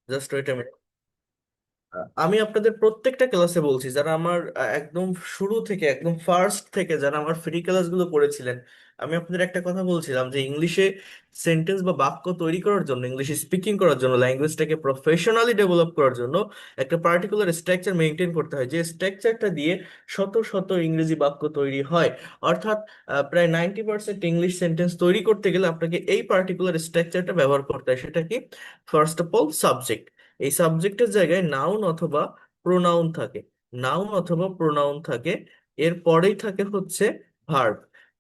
Just wait. আমি আপনাদের প্রত্যেকটা ক্লাসে বলছি, যারা আমার একদম শুরু থেকে একদম ফার্স্ট থেকে যারা আমার ফ্রি ক্লাসগুলো করেছিলেন, আমি আপনাদের একটা কথা বলছিলাম যে ইংলিশে সেন্টেন্স বা বাক্য তৈরি করার জন্য, ইংলিশে স্পিকিং করার জন্য, ল্যাঙ্গুয়েজটাকে প্রফেশনালি ডেভেলপ করার জন্য একটা পার্টিকুলার স্ট্রাকচার মেনটেন করতে হয়, যে স্ট্রাকচারটা দিয়ে শত শত ইংরেজি বাক্য তৈরি হয়। অর্থাৎ প্রায় 90% ইংলিশ সেন্টেন্স তৈরি করতে গেলে আপনাকে এই পার্টিকুলার স্ট্রাকচারটা ব্যবহার করতে হয়। সেটা কি? First of all subject. এই সাবজেক্টের জায়গায় নাউন অথবা প্রোনাউন থাকে। নাউন অথবা প্রোনাউন থাকে। এর পরেই থাকে হচ্ছে ভার্ব।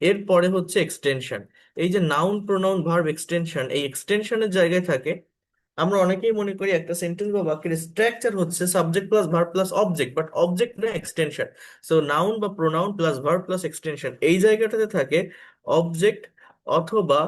এর পরে হচ্ছে এক্সটেনশন। এই যে নাউন, প্রোনাউন, ভার্ব, এক্সটেনশন, এই এক্সটেনশনের জায়গায় থাকে। আমরা অনেকেই মনে করি একটা সেন্টেন্স বা বাক্যের স্ট্রাকচার হচ্ছে subject plus verb plus object, but object না, এক্সটেনশন। সো নাউন বা pronoun plus verb plus extension, এই জায়গাটাতে থাকে অবজেক্ট অথবা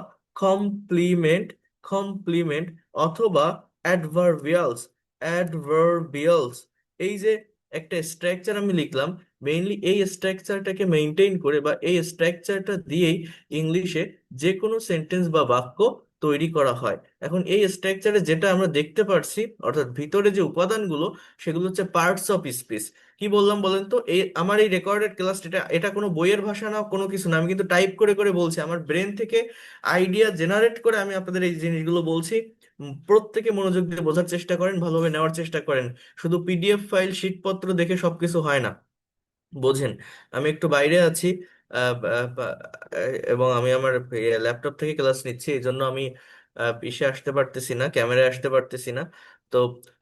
কমপ্লিমেন্ট, কমপ্লিমেন্ট অথবা অ্যাডভার্বিয়ালস, অ্যাডভার্বিয়ালস। এই যে একটা স্ট্রাকচার আমি লিখলাম, মেইনলি এই স্ট্রাকচারটাকে মেনটেন করে বা এই স্ট্রাকচারটা দিয়েই ইংলিশে যে কোনো সেন্টেন্স বা বাক্য তৈরি করা হয়। এখন এই স্ট্রাকচারে যেটা আমরা দেখতে পারছি, অর্থাৎ ভিতরে যে উপাদানগুলো, সেগুলো হচ্ছে পার্টস অফ স্পিচ। কি বললাম বলেন তো? এই আমার এই রেকর্ডেড ক্লাস, এটা এটা কোনো বইয়ের ভাষা না, কোনো কিছু না, আমি কিন্তু টাইপ করে করে বলছি, আমার ব্রেন থেকে আইডিয়া জেনারেট করে আমি আপনাদের এই জিনিসগুলো বলছি। প্রত্যেকে মনোযোগ দিয়ে বোঝার চেষ্টা করেন, ভালোভাবে নেওয়ার চেষ্টা করেন। শুধু পিডিএফ ফাইল, শীটপত্র দেখে সবকিছু হয় না, বোঝেন। আমি একটু বাইরে আছি, এবং আমি আমার ল্যাপটপ থেকে ক্লাস নিচ্ছি, এই জন্য আমি ইসে আসতে পারতেছি না, ক্যামেরায় আসতে পারতেছি না। তো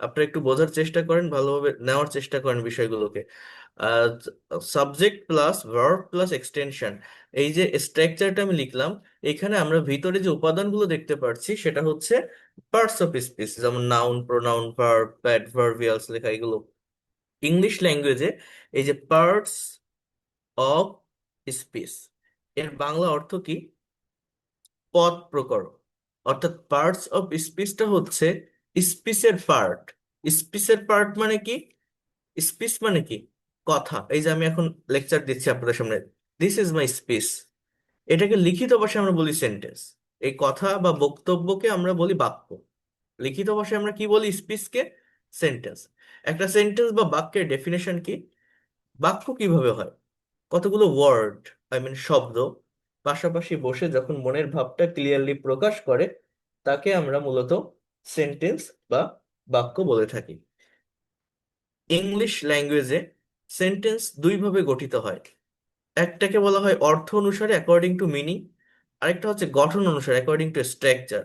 আপনারা একটু বোঝার চেষ্টা করেন, ভালোভাবে নেওয়ার চেষ্টা করেন বিষয়গুলোকে। Subject plus verb plus extension, এই যে স্ট্রাকচারটা আমি লিখলাম, এখানে আমরা ভিতরে যে উপাদানগুলো দেখতে পাচ্ছি সেটা হচ্ছে পার্টস অফ স্পিচ, যেমন নাউন, প্রোনাউন, ভার্ব, অ্যাডভার্বিয়ালস লেখা, এগুলো ইংলিশ ল্যাঙ্গুয়েজে। এই যে পার্টস অফ স্পিচ, এর বাংলা অর্থ কি? পদ প্রকরণ। অর্থাৎ পার্টস অফ স্পিচটা হচ্ছে স্পিচের পার্ট। স্পিচের পার্ট মানে কি? স্পিচ মানে কি? কথা। এই যে আমি এখন লেকচার দিচ্ছি আপনাদের সামনে, দিস ইজ মাই স্পিচ, এটাকে লিখিত ভাষায় আমরা বলি সেন্টেন্স। এই কথা বা বক্তব্যকে আমরা বলি বাক্য। লিখিত ভাষায় আমরা কি বলি? স্পিচকে সেন্টেন্স। একটা সেন্টেন্স বা বাক্যের ডেফিনেশন কি? বাক্য কিভাবে হয়? কতগুলো ওয়ার্ড, আই মিন শব্দ, পাশাপাশি বসে যখন মনের ভাবটা ক্লিয়ারলি প্রকাশ করে, তাকে আমরা মূলত সেন্টেন্স বা বাক্য বলে থাকি। ইংলিশ ল্যাঙ্গুয়েজে সেন্টেন্স দুইভাবে গঠিত হয়। একটাকে বলা হয় অর্থ অনুসারে, অ্যাকর্ডিং টু মিনিং। আরেকটা হচ্ছে গঠন অনুসারে, অ্যাকর্ডিং টু স্ট্রাকচার।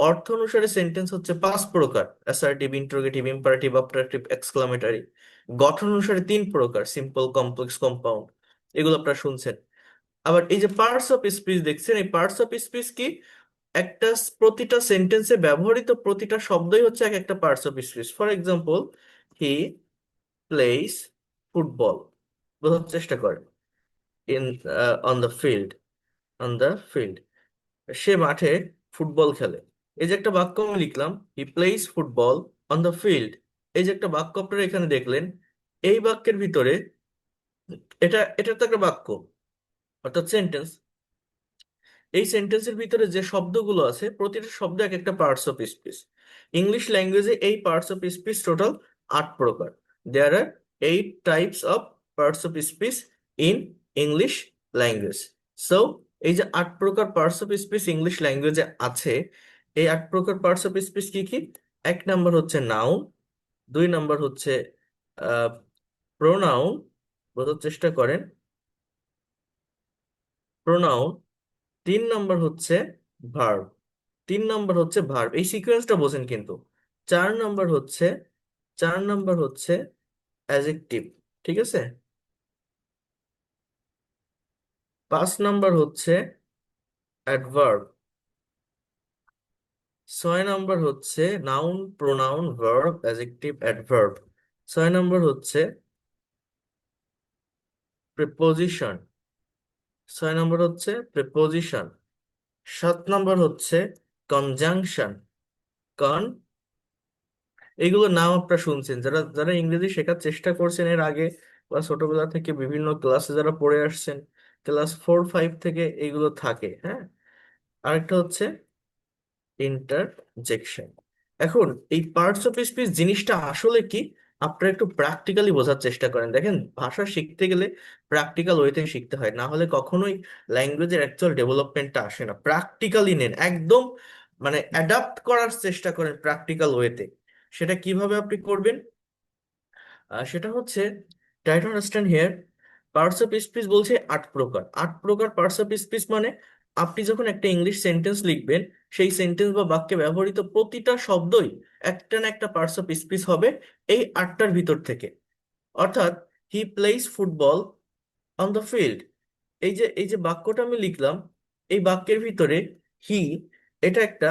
অর্থ অনুসারে সেন্টেন্স হচ্ছে পাঁচ প্রকার: অ্যাসার্টিভ, ইন্টারোগেটিভ, ইম্পারেটিভ, অবট্রাকটিভ, এক্সক্লামেটরি। গঠন অনুসারে তিন প্রকার: সিম্পল, কমপ্লেক্স, কম্পাউন্ড। এগুলো আপনারা শুনছেন। আবার এই যে পার্টস অফ স্পিচ দেখছেন, এই পার্টস অফ স্পিচ কি? একটা প্রতিটা সেন্টেন্সে ব্যবহৃত প্রতিটা শব্দই হচ্ছে এক একটা parts of speech. For example, he plays football, বোঝার চেষ্টা করেন। In, on the field, on the field, সে মাঠে ফুটবল খেলে। এই যে একটা বাক্য আমি লিখলাম, he plays football on the field, এই যে একটা বাক্য আপনারা এখানে দেখলেন, এই বাক্যের ভিতরে, এটা এটা তো একটা বাক্য, অর্থাৎ সেন্টেন্স। এই সেন্টেন্সের ভিতরে যে শব্দগুলো আছে, প্রতিটা শব্দ এক একটা পার্টস অফ স্পিচ। ইংলিশ ল্যাঙ্গুয়েজে এই পার্টস অফ স্পিচ টোটাল 8 প্রকার। দেয়ার আর 8 types of parts of speech in English language. So এই যে 8 প্রকার পার্টস অফ স্পিচ ইংলিশ ল্যাঙ্গুয়েজে আছে, এই 8 প্রকার পার্টস অফ স্পিচ কি কি? 1 নাম্বার হচ্ছে নাউন, 2 নাম্বার হচ্ছে প্রোনাউন, বোঝার চেষ্টা করেন, প্রোনাউন। 3 নাম্বার হচ্ছে ভার্ব, 3 নাম্বার হচ্ছে ভার্ব, এই সিকোয়েন্সটা বোঝেন কিন্তু। 4 নাম্বার হচ্ছে, 4 নাম্বার হচ্ছে অ্যাজেক্টিভ, ঠিক আছে। 5 নাম্বার হচ্ছে অ্যাডভার্ব। 6 নাম্বার হচ্ছে noun, pronoun, verb, adjective, adverb. 6 number হচ্ছে প্রিপোজিশন। 6 নাম্বার হচ্ছে প্রিপোজিশন। 7 নাম্বার হচ্ছে কনজাংশন। এইগুলো নাম আপনারা শুনছেন, যারা যারা ইংরেজি শেখার চেষ্টা করছেন এর আগে, বা ছোটবেলা থেকে বিভিন্ন ক্লাসে যারা পড়ে আসছেন, ক্লাস 4-5 থেকে এইগুলো থাকে, হ্যাঁ। আরেকটা হচ্ছে ইন্টারজেকশন। এখন এই পার্টস অফ স্পিচ জিনিসটা আসলে কি, আপনারা একটু প্র্যাকটিক্যালি বোঝার চেষ্টা করেন। দেখেন, ভাষা শিখতে গেলে প্র্যাকটিক্যাল ওয়েতে শিখতে হয়, না হলে কখনোই ল্যাঙ্গুয়েজের অ্যাকচুয়াল ডেভেলপমেন্টটা আসে না। প্র্যাকটিক্যালি নেন একদম, মানে অ্যাডাপ্ট করার চেষ্টা করেন প্র্যাকটিক্যাল ওয়েতে। সেটা কিভাবে আপনি করবেন? সেটা হচ্ছে, try to understand here. Parts of speech বলছে 8 প্রকার। 8 প্রকার পার্টস অফ স্পিচ মানে, আপনি যখন একটা ইংলিশ সেন্টেন্স লিখবেন, সেই সেন্টেন্স বা বাক্যে ব্যবহৃত প্রতিটা শব্দই একটা না একটা পার্টস অফ স্পিচ হবে এই 8টার ভিতর থেকে। অর্থাৎ, he plays football on the field, এই যে বাক্যটা আমি লিখলাম, এই বাক্যের ভিতরে হি, এটা একটা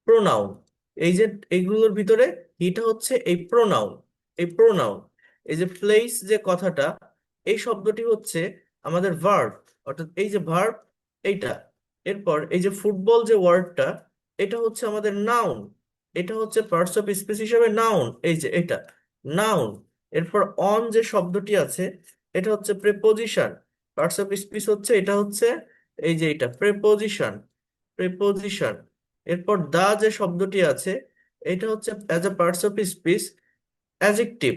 প্রোনাউন। এই যে এইগুলোর ভিতরে হিটা হচ্ছে এই প্রোনাউন, এই প্রোনাউন। এই যে প্লেস যে কথাটা, এই শব্দটি হচ্ছে আমাদের ভার্ব, অর্থাৎ এই যে ভার্ব এইটা। এরপর এই যে ফুটবল যে ওয়ার্ডটা, এটা হচ্ছে আমাদের নাউন, এটা হচ্ছে পার্টস অফ স্পিচ হিসেবে নাউন, এই যে এটা নাউন। এরপর অন যে শব্দটি আছে, এটা হচ্ছে প্রেপোজিশন। পার্টস অফ স্পিচ হচ্ছে, এটা হচ্ছে এই যে এটা প্রেপোজিশন, প্রেপোজিশন। এরপর দা যে শব্দটি আছে, এটা হচ্ছে as a parts of speech adjective.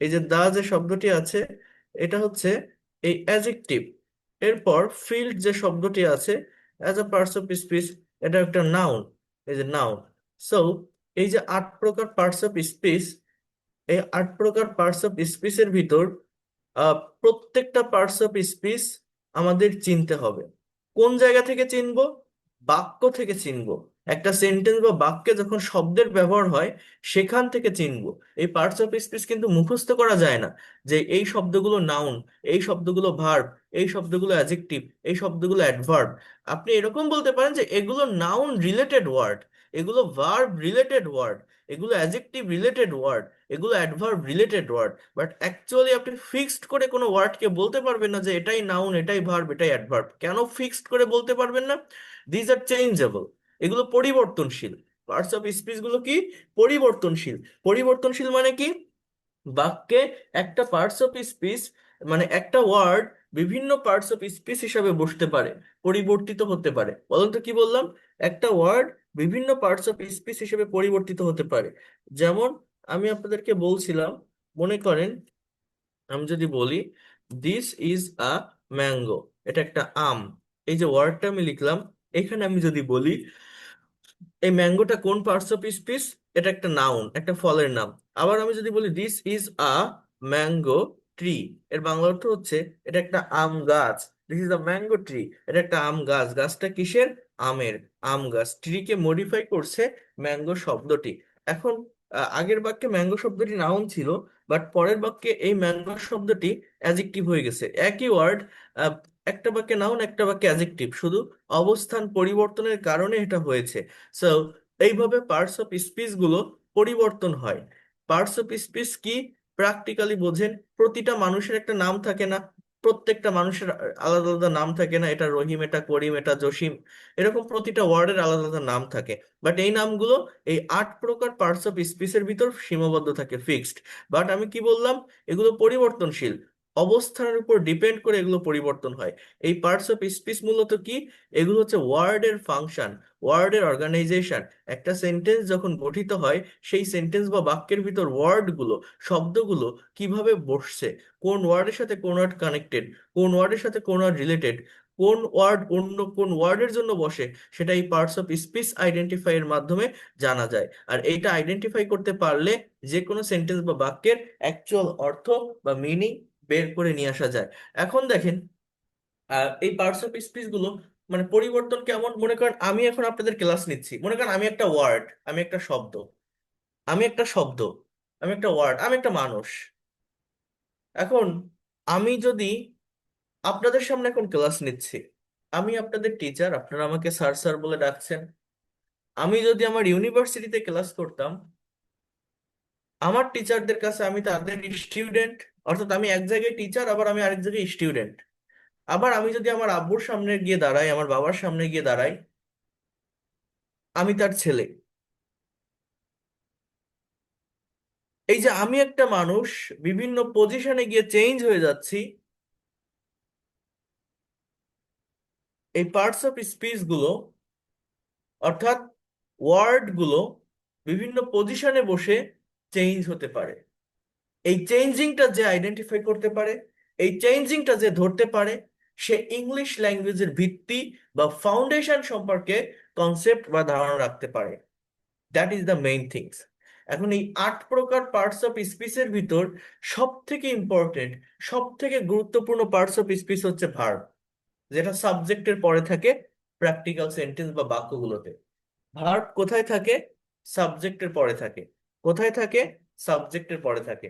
এই যে দা যে শব্দটি আছে, এটা হচ্ছে এই অ্যাজেক্টিভ। এরপর ফিল্ড যে শব্দটি আছে, as a parts of speech, এটা একটা নাউন, এই যে নাউন। সো এই যে 8 প্রকার পার্টস অফ স্পিচ, এই 8 প্রকার পার্টস অফ স্পিচের ভিতর প্রত্যেকটা পার্টস অফ স্পিচ আমাদের চিনতে হবে। কোন জায়গা থেকে চিনবো? বাক্য থেকে চিনবো। একটা সেন্টেন্স বা বাক্যে যখন শব্দের ব্যবহার হয়, সেখান থেকে চিনবো। এই পার্টস অফ স্পিচ কিন্তু মুখস্থ করা যায় না, যে এই শব্দগুলো নাউন, এই শব্দগুলো ভার্ব, এই শব্দগুলো অ্যাডজেক্টিভ, এই শব্দগুলো অ্যাডভার্ব। আপনি এরকম বলতে পারেন যে এগুলো নাউন রিলেটেড ওয়ার্ড, এগুলো ভার্ব রিলেটেড ওয়ার্ড, এগুলো অ্যাডজেক্টিভ রিলেটেড ওয়ার্ড, এগুলো adverb related word. But actually আপনি ফিক্সড করে কোনো ওয়ার্ডকে বলতে পারবেন না যে এটাই নাউন, এটাই ভার্ব, এটাই অ্যাডভার্ব। কেন ফিক্সড করে বলতে পারবেন না? দিজ আর চেঞ্জেবল, এগুলো পরিবর্তনশীল। পার্টস অফ স্পিচ গুলো কি? পরিবর্তনশীল। পরিবর্তনশীল মানে কি? বাক্যে একটা পার্টস অফ স্পিচ, মানে একটা ওয়ার্ড বিভিন্ন পার্টস অফ স্পিচ হিসাবে বসতে পারে, পরিবর্তিত হতে পারে। বলুন তো কি বললাম? একটা ওয়ার্ড বিভিন্ন পার্টস অফ স্পিচ হিসেবে পরিবর্তিত হতে পারে। যেমন আমি আপনাদেরকে বলছিলাম, মনে করেন, আমি যদি বলি দিস ইজ আ ম্যাঙ্গো, এটা একটা আম। এই যে ওয়ার্ডটা আমি লিখলাম, এখানে আমি যদি বলি এই ম্যাঙ্গোটা কোন পার্টস অফ স্পিচ, এটা একটা নাউন, একটা ফলের নাম। আবার আমি যদি বলি this is a mango tree, এর বাংলা অর্থ হচ্ছে এটা একটা আম গাছ। This is a mango tree, এটা একটা আম গাছ। গাছটা কিসের? আমের। আম গাছ। ট্রিকে মডিফাই করছে ম্যাঙ্গো শব্দটি। এখন আগের বাক্যে ম্যাঙ্গো শব্দটি নাউন ছিল, বাট পরের বাক্যে এই ম্যাঙ্গো শব্দটি অ্যাডজেক্টিভ হয়ে গেছে। একই ওয়ার্ড, একটা বাক্যে নাউন, একটা বাক্যে অ্যাডজেক্টিভ, শুধু অবস্থান পরিবর্তনের কারণে এটা হয়েছে। সো এইভাবে পার্টস অফ স্পিচ গুলো পরিবর্তন হয়। পার্টস অফ স্পিচ কি? প্র্যাকটিক্যালি বোঝেন। প্রতিটা মানুষের একটা নাম থাকে না? প্রত্যেকটা মানুষের আলাদা আলাদা নাম থাকে না? এটা রহিম, এটা করিম, এটা জসিম, এরকম প্রতিটা ওয়ার্ডের আলাদা আলাদা নাম থাকে। বাট এই নামগুলো এই 8 প্রকার পার্টস অফ স্পিচের ভিতর সীমাবদ্ধ থাকে, ফিক্সড। বাট আমি কি বললাম? এগুলো পরিবর্তনশীল, অবস্থানের উপর ডিপেন্ড করে এগুলো পরিবর্তন হয়। এই পার্টস অফ স্পিচ মূলত কি? এগুলো হচ্ছে ওয়ার্ডের ফাংশন, ওয়ার্ডের অর্গানাইজেশন। একটা সেন্টেন্স যখন গঠিত হয়, সেই সেন্টেন্স বা বাক্যের ভিতর ওয়ার্ডগুলো, শব্দগুলো কিভাবে বসছে, কোন ওয়ার্ডের সাথে কোন ওয়ার্ড কানেক্টেড, কোন ওয়ার্ডের সাথে কোন ওয়ার্ড রিলেটেড, কোন ওয়ার্ড অন্য কোন ওয়ার্ডের জন্য বসে, সেটা এই পার্টস অফ স্পিচ আইডেন্টিফাই এর মাধ্যমে জানা যায়। আর এইটা আইডেন্টিফাই করতে পারলে যে কোনো সেন্টেন্স বা বাক্যের অ্যাকচুয়াল অর্থ বা মিনিং বের করে নিয়ে আসা যায়। এখন দেখেন, এই পার্টস অফ স্পিচ গুলো মানে পরিবর্তন কেমন, মনে করেন আমি এখন আপনাদের ক্লাস নিচ্ছি, মনে করেন আমি একটা ওয়ার্ড, আমি একটা শব্দ, আমি একটা শব্দ, আমি একটা ওয়ার্ড, আমি একটা মানুষ। এখন আমি যদি আপনাদের সামনে এখন ক্লাস নিচ্ছি, আমি আপনাদের টিচার, আপনারা আমাকে স্যার স্যার বলে ডাকছেন। আমি যদি আমার ইউনিভার্সিটিতে ক্লাস করতাম, আমার টিচারদের কাছে আমি তাদের স্টুডেন্ট, অর্থাৎ আমি এক জায়গায় টিচার, আবার আমি আরেক জায়গায় স্টুডেন্ট। আবার আমি যদি আমার আব্বুর সামনে গিয়ে দাঁড়াই, আমার বাবার সামনে গিয়ে দাঁড়াই, আমি তার ছেলে। এই যে আমি একটা মানুষ, বিভিন্ন পজিশনে গিয়ে চেঞ্জ হয়ে যাচ্ছি, এই পার্টস অফ স্পিচ গুলো, অর্থাৎ ওয়ার্ড গুলো, বিভিন্ন পজিশনে বসে চেঞ্জ হতে পারে। এই চেঞ্জিংটা যে আইডেন্টিফাই করতে পারে, এই চেঞ্জিংটা যে ধরতে পারে, সে ইংলিশ ল্যাঙ্গুয়েজের ভিত্তি বা ফাউন্ডেশন সম্পর্কে কনসেপ্ট বা ধারণা রাখতে পারে। That is the main things. এখন এই 8 প্রকার পার্টস অফ স্পিচের ভিতর সব থেকে ইম্পর্টেন্ট, সব থেকে গুরুত্বপূর্ণ পার্টস অফ স্পিচ হচ্ছে ভার্ব, যেটা সাবজেক্টের পরে থাকে প্র্যাকটিক্যাল সেন্টেন্স বা বাক্যগুলোতে। ভার্ব কোথায় থাকে? সাবজেক্টের পরে থাকে। কোথায় থাকে? সাবজেক্টের পরে থাকে।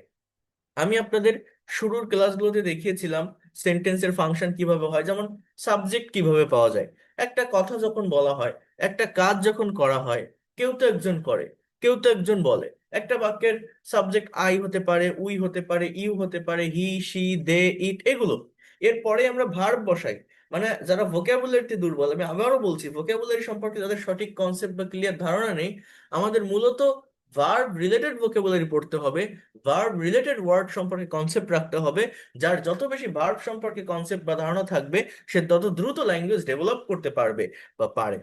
আমি আপনাদের শুরুর ক্লাসগুলোতে দেখিয়েছিলাম সেন্টেন্সের ফাংশন কিভাবে হয়, যেমন সাবজেক্ট কিভাবে পাওয়া যায়। একটা কথা যখন বলা হয়, একটা কাজ যখন করা হয়, কেউ তো একজন করে, কেউ তো একজন বলে। একটা বাক্যের সাবজেক্ট আই হতে পারে, উই হতে পারে, ইউ হতে পারে, হি, শি, দে, ইট, এগুলো। এরপরে আমরা ভার্ব বসাই। মানে যারা ভোকাবুলারিতে দুর্বল, আমি আবারও বলছি, ভোকাবুলারি সম্পর্কে যাদের সঠিক কনসেপ্ট বা ক্লিয়ার ধারণা নেই, আমাদের মূলত ভার্ব রিলেটেড ভোকাবুলারি পড়তে হবে, ভার্ব রিলেটেড ওয়ার্ড সম্পর্কে কনসেপ্ট রাখতে হবে। যার যত বেশি ভার্ব সম্পর্কে কনসেপ্ট বা ধারণা থাকবে, সে তত দ্রুত ল্যাঙ্গুয়েজ ডেভেলপ করতে পারবে বা পারে।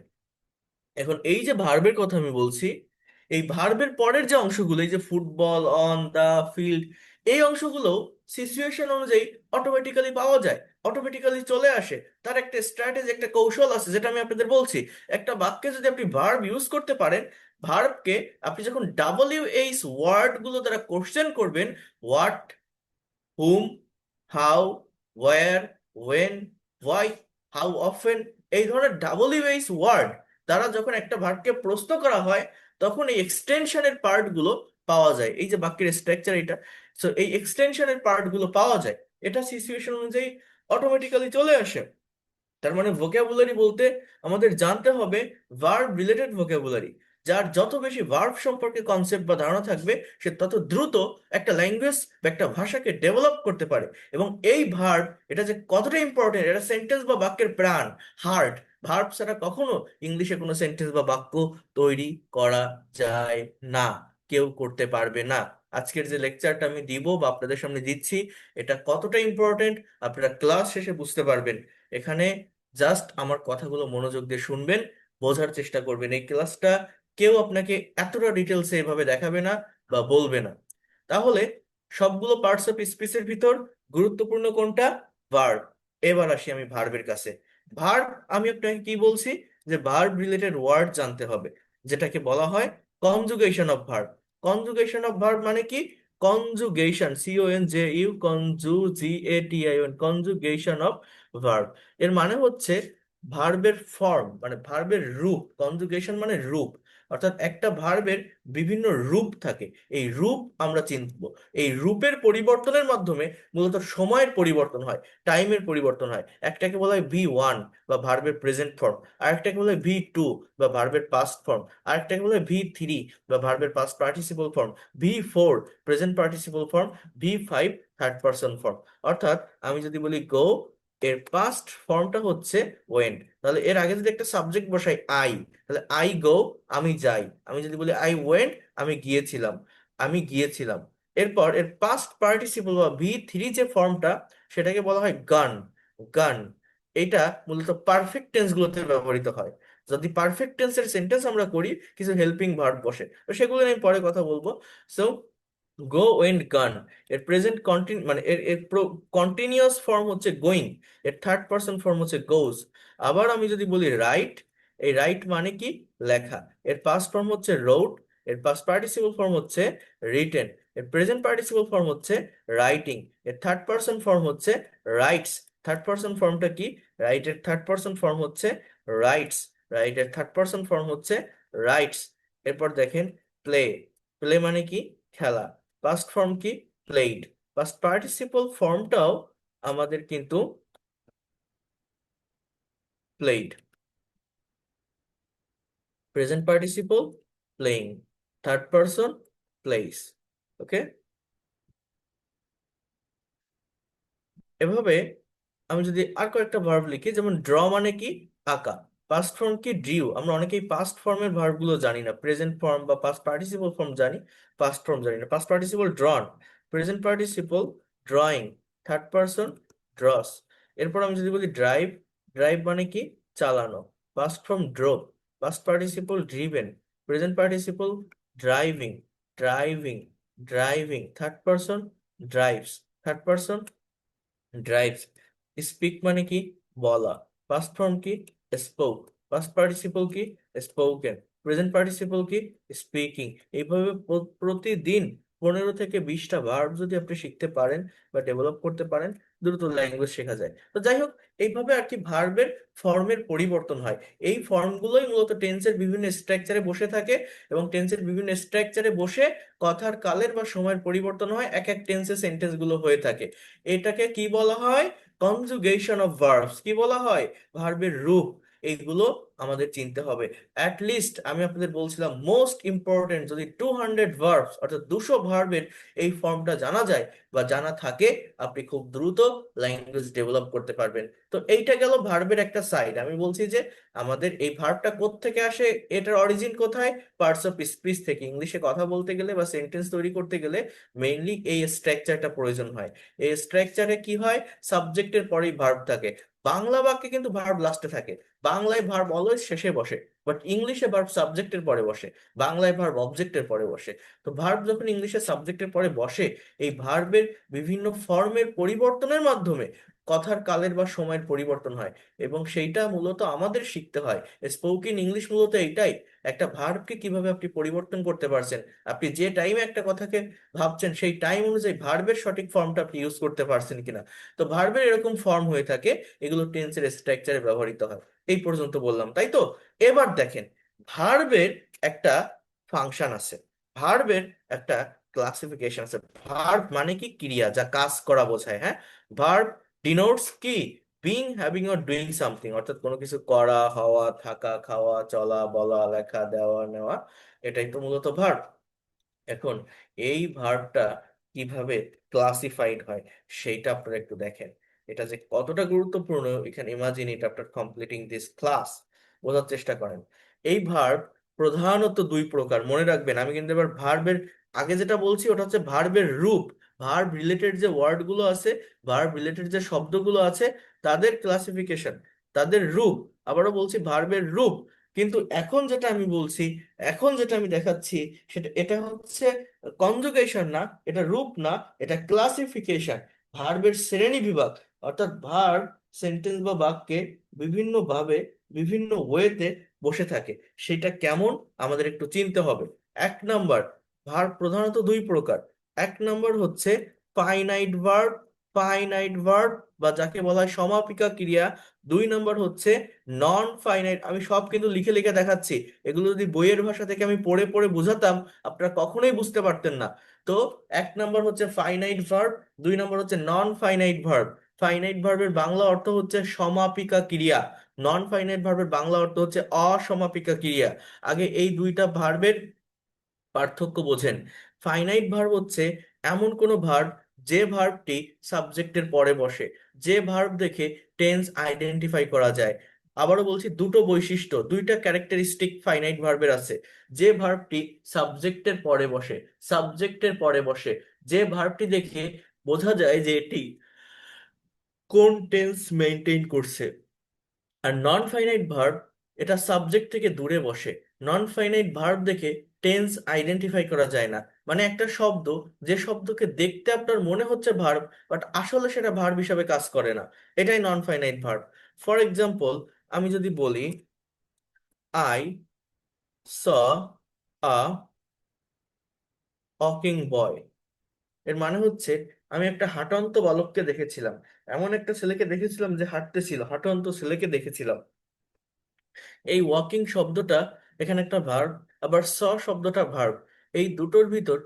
এখন এই যে ভার্বের কথা আমি বলছি, এই ভার্বের পরের যে অংশগুলো, এই যে ফুটবল, অন দা ফিল্ড, এই অংশগুলো সিচুয়েশন অনুযায়ী অটোমেটিক্যালি পাওয়া যায়, অটোমেটিক্যালি চলে আসে। তার একটা স্ট্র্যাটেজি, একটা কৌশল আছে, যেটা আমি আপনাদের বলছি। একটা বাক্যে যদি আপনি ভার্ব ইউজ করতে পারেন, ভার্বকে আপনি যখন WH ওয়ার্ড গুলো দ্বারা কোশ্চেন করবেন, what, whom, how, where, when, why, how often, এই ধরনের WH ওয়ার্ড দ্বারা যখন একটা ভার্বকে প্রশ্ন করা হয়, তখন এই এক্সটেনশনের পার্ট গুলো পাওয়া যায়। এই যে বাক্যের স্ট্রাকচার এটা, সো এই এক্সটেনশনের পার্ট গুলো পাওয়া যায়। এটা সিচুয়েশন অনুযায়ী অটোমেটিক্যালি চলে আসে। তার মানে ভোকাবুলারি বলতে আমাদের জানতে হবে ভার্ব রিলেটেড ভোকাবুলারি। যার যত বেশি ভার্ব সম্পর্কে কনসেপ্ট বা ধারণা থাকবে, সে তত দ্রুত একটা ল্যাঙ্গুয়েজ বা একটা ভাষাকে ডেভেলপ করতে পারে। এবং এই ভার্ব, এটা যে কতটা ইম্পর্টেন্ট, এটা সেন্টেন্স বা বাক্যের প্রাণ, হার্ট। ভার্ব ছাড়া কখনো ইংলিশে কোনো সেন্টেন্স বা বাক্য তৈরি করা যায় না, কেউ করতে পারবে না। আজকের যে লেকচারটা আমি দিব বা আপনাদের সামনে দিচ্ছি, এটা কতটা ইম্পর্টেন্ট আপনারা ক্লাস শেষে বুঝতে পারবেন। এখানে জাস্ট আমার কথাগুলো মনোযোগ দিয়ে শুনবেন, বোঝার চেষ্টা করবেন। এই ক্লাসটা কেউ আপনাকে এতটা ডিটেলসে এভাবে দেখাবে না বা বলবে না। তাহলে সবগুলো পার্টস অফ স্পিচের ভিতর গুরুত্বপূর্ণ কোনটা? ভার্ব। এবার আসি আমি ভার্বের কাছে। ভার্ব, আমি আপনাকে কি বলছি, যে ভার্ব রিলেটেড ওয়ার্ড জানতে হবে, যেটাকে বলা হয় conjugation of verb. Conjugation of verb মানে কি? Conjugation, CONJU, CONJUGATION, conjugation of verb. এর মানে হচ্ছে ভার্বের ফর্ম, মানে ভার্বের রূপ। কনজুগেশন মানে রূপ, অর্থাৎ একটা ভার্বের বিভিন্ন রূপ থাকে। এই রূপ আমরা চিনব। এই রূপের পরিবর্তনের মাধ্যমে মূলত সময়ের পরিবর্তন হয়, টাইমের পরিবর্তন হয়। একটাকে বলা হয় V1 বা ভার্বের প্রেজেন্ট ফর্ম, আরেকটাকে বলা হয় V2 বা ভার্বের পাস্ট ফর্ম, আরেকটাকে বলা হয় V3 বা ভার্বের past participle form, V4 present participle form, V5 third person form. অর্থাৎ আমি যদি বলি গো, এর পাস্ট ফর্মটা হচ্ছে ওয়েন্ট। তাহলে এর আগে যদি একটা সাবজেক্ট বসাই আই, তাহলে আই গো, আমি যাই। আমি যদি বলি আই ওয়েন্ট, আমি গিয়েছিলাম, আমি গিয়েছিলাম। এরপর এর পাস্ট পার্টিসিপল বা V3 যে ফর্মটা, সেটাকে বলা হয় গান, গান। এটা মূলত পারফেক্ট টেন্স গুলোতে ব্যবহৃত হয়। যদি পারফেক্ট টেন্সের সেন্টেন্স আমরা করি, কিছু হেল্পিং ভার্ব বসে, তো সেগুলো নিয়ে আমি পরে কথা বলবো। সো গো ওয়েন্ট গান, এর প্রেজেন্ট কন্টিনিউ মানে এর এর কন্টিনিউয়াস ফর্ম হচ্ছে গোয়িং, এর থার্ড পারসন ফর্ম হচ্ছে গোজ। আবার আমি যদি বলি রাইট, এই রাইট মানে কি? লেখা। এর পাস্ট ফর্ম হচ্ছে রোড, এর পাস্ট পার্টিসিপল ফর্ম হচ্ছে রিটেন, এর প্রেজেন্ট পার্টিসিপল ফর্ম হচ্ছে রাইটিং, এর থার্ড পারসন ফর্ম হচ্ছে রাইটস। থার্ড পারসন ফর্মটা কি? রাইট এর থার্ড পারসন ফর্ম হচ্ছে রাইটস, রাইট এর থার্ড পারসন ফর্ম হচ্ছে রাইটস। এরপর দেখেন প্লে, প্লে মানে কি? খেলা। পাস্ট ফর্ম কি? প্লেইড। পাস্ট পার্টিসিপল ফর্মটাও আমাদের কিন্তু played. Present participle playing, third person plays. Okay, এভাবে আমি যদি আর কয়েকটা ভার্ব লিখি, যেমন ড্র মানে কি? আঁকা। পাস্ট ফর্ম কি? ড্রিউ। আমরা অনেকেই পাস্ট ফর্মের ভার্ব গুলো জানি না, প্রেজেন্ট ফর্ম বা পাস্ট পার্টিসিপল ফর্ম জানি, পাস্ট ফর্ম জানি না। Past participle ড্রন, present participle drawing, third person draws. এরপর আমি যদি বলি ড্রাইভ, ড্রাইভ মানে কি? চালানো। Past form drove, past participle driven, present participle driving, driving, driving, third person, drives, third person, drives. Speak মানে কি? বলা। পাস্ট ফর্ম কি? স্পোক। পাস্ট পার্টিসিপল কি? স্পোকেন। প্রেজেন্ট পার্টিসিপল কি? স্পিকিং। এইভাবে প্রতিদিন 15 থেকে 20টা ভার্ব যদি আপনি শিখতে পারেন বা ডেভেলপ করতে পারেন, দ্রুত ল্যাঙ্গুয়েজ শেখা যায়। তো যাই হোক, এইভাবে আর কি ভার্বের ফর্মের পরিবর্তন হয়। এই ফর্মগুলোই মূলত টেন্সের বিভিন্ন স্ট্রাকচারে বসে থাকে, এবং টেন্সের বিভিন্ন স্ট্রাকচারে বসে কথার কালের বা সময়ের পরিবর্তন হয়, এক এক টেন্সে সেন্টেন্স গুলো হয়ে থাকে। এটাকে কি বলা হয়? Conjugation of verbs. কি বলা হয়? ভার্বের রূপ। এইগুলো আমাদের চিনতে হবে। অ্যাট লিস্ট আমি আপনাদের বলছিলাম, মোস্ট ইম্পর্টেন্ট, যদি 200 ভার্বস অর্থাৎ 200 ভার্বের এই ফর্মটা জানা যায় বা জানা থাকে, আপনি খুব দ্রুত ল্যাঙ্গুয়েজ ডেভেলপ করতে পারবেন। তো এইটা গেল ভার্বের একটা সাইড। আমি বলছি যে আমাদের এই ভার্বটা কোত্থেকে আসে, এটার অরিজিন কোথায়? পার্টস অফ স্পিচ থেকে। ইংলিশে কথা বলতে গেলে বা সেন্টেন্স তৈরি করতে গেলে মেইনলি এই স্ট্রাকচারটা প্রয়োজন হয়। এই স্ট্রাকচারে কি হয়? সাবজেক্টের পরেই ভার্ব থাকে। বাংলা বাক্যে কিন্তু ভার্ব লাস্টে থাকে। বাংলায় ভার্ব অলওয়েজ শেষে বসে, বাট ইংলিশে ভার্ব সাবজেক্টের পরে বসে। বাংলায় ভার্ব অবজেক্টের পরে বসে। তো ভার্ব যখন ইংলিশে সাবজেক্টের পরে বসে, এই ভার্বের বিভিন্ন ফর্মের পরিবর্তনের মাধ্যমে কথার কালের বা সময়ের পরিবর্তন হয়, এবং সেইটা মূলত আমাদের শিখতে হয়। স্পোকেন ইংলিশ মূলত এইটাই। একটা ভার্বকে কিভাবে আপনি পরিবর্তন করতে পারছেন, আপনি যে টাইমে একটা কথাকে ভাবছেন সেই টাইম অনুযায়ী ভার্বের সঠিক ফর্মটা আপনি ইউজ করতে পারছেন কিনা। তো ভার্বের এরকম ফর্ম হয়ে থাকে, এগুলো টেন্সের স্ট্রাকচারে ব্যবহৃত হয়। এই পর্যন্ত বললাম, তাই তো? এবার দেখেন, ভার্বের একটা ফাংশন আছে, ভার্বের একটা ক্লাসিফিকেশন আছে। ভার্ব মানে কি? ক্রিয়া, যা কাজ করা বোঝায়। হ্যাঁ, ভার্ব ডিনোটস কি? Being, having or doing something, অর্থাৎ কোনো কিছু করা, হওয়া, থাকা, খাওয়া, চলা, বলা, লেখা, দেওয়া, নেওয়া। এটাই তো মূলত ভার্ব। এখন এই ভার্বটা কিভাবে ক্লাসিফাইড হয় সেইটা আপনারা একটু দেখেন। এটা যে কতটা গুরুত্বপূর্ণ, এখানে imagine it after completing this class, বোঝার চেষ্টা করেন। এই ভার্ব প্রধানত দুই প্রকার, মনে রাখবেন। আমি কিন্তু এবার ভার্বের আগে যেটা বলছি ওটা হচ্ছে ভার্বের রূপ। ভার্ব রিলেটেড যে ওয়ার্ড গুলো আছে, ভার্ব রিলেটেড যে শব্দগুলো আছে, তাদের ক্লাসিফিকেশন, তাদের রূপ। আবারও বলছি, ভার্বের রূপ। কিন্তু এখন যেটা আমি বলছি, এখন যেটা আমি দেখাচ্ছি, সেটা এটা হচ্ছে কনজুগেশন না, এটা রূপ না, এটা ক্লাসিফিকেশন। ভার্বের শ্রেণী বিভাগ, অর্থাৎ ভার্ব সেন্টেন্স বা বাক্যে বিভিন্ন ভাবে, বিভিন্ন ওয়েতে বসে থাকে। সেটা কেমন আমাদের একটু চিনতে হবে। এক নাম্বার, ভার্ব প্রধানত দুই প্রকার। এক নাম্বার হচ্ছে ফাইনাইট ভার্ব, ফাইনাইট ভার্ব বা যাকে বলা হয় সমাপিকা ক্রিয়া। দুই নাম্বার হচ্ছে নন ফাইনাইট। আমি সব কিন্তু লিখে লিখে দেখাচ্ছি, এগুলো যদি বইয়ের ভাষা থেকে আমি পড়ে পড়ে বুঝাতাম, আপনারা কখনোই বুঝতে পারতেন না। তো এক নাম্বার হচ্ছে ফাইনাইট ভার্ব, দুই নাম্বার হচ্ছে নন ফাইনাইট ভার্ব। ফাইনাইট ভার্বের বাংলা অর্থ হচ্ছে সমাপিকা ক্রিয়া, নন ফাইনাইট ভার্বের বাংলা অর্থ হচ্ছে অসমাপিকা ক্রিয়া। আগে এই দুইটা ভার্বের পার্থক্য বোঝেন। ফাইনাইট ভার্ব হচ্ছে এমন কোনো ভার্ব যে ভার্বটি সাবজেক্টের পরে বসে, যে ভার্ব দেখে টেন্স আইডেন্টিফাই করা যায়। আবারও বলছি, দুটো বৈশিষ্ট্য, দুইটা ক্যারেক্টারিস্টিক ফাইনাইট ভার্বের আছে। যে ভার্বটি সাবজেক্টের পরে বসে, সাবজেক্টের পরে বসে, যে ভার্বটি দেখে বোঝা যায় যে এটি কোন টেন্স মেনটেন করছে। আর নন ফাইনাইট ভার্ব, এটা সাবজেক্ট থেকে দূরে বসে। নন ফাইনাইট ভার্ব দেখে টেন্স আইডেন্টিফাই করা যায় না। মানে একটা শব্দ, যে শব্দকে দেখতে আপনার মনে হচ্ছে ভার্ব, বাট আসলে সেটা ভার্ব হিসাবে কাজ করে না, এটাই নন ফাইনাইট ভার্ব। ফর এক্সাম্পল, আমি যদি বলি আই স আ ওয়াকিং বয়, এর মানে হচ্ছে আমি একটা হাঁটন্ত বালককে দেখেছিলাম। এমন একটা ছেলেকে দেখেছিলাম যে হাঁটতেছিল, হাঁটন্ত ছেলেকে দেখেছিলাম। এই ওয়াকিং শব্দটা এখানে একটা ভার্ব, আবার স শব্দটা ভার্ব। এই দুটোর ভিতর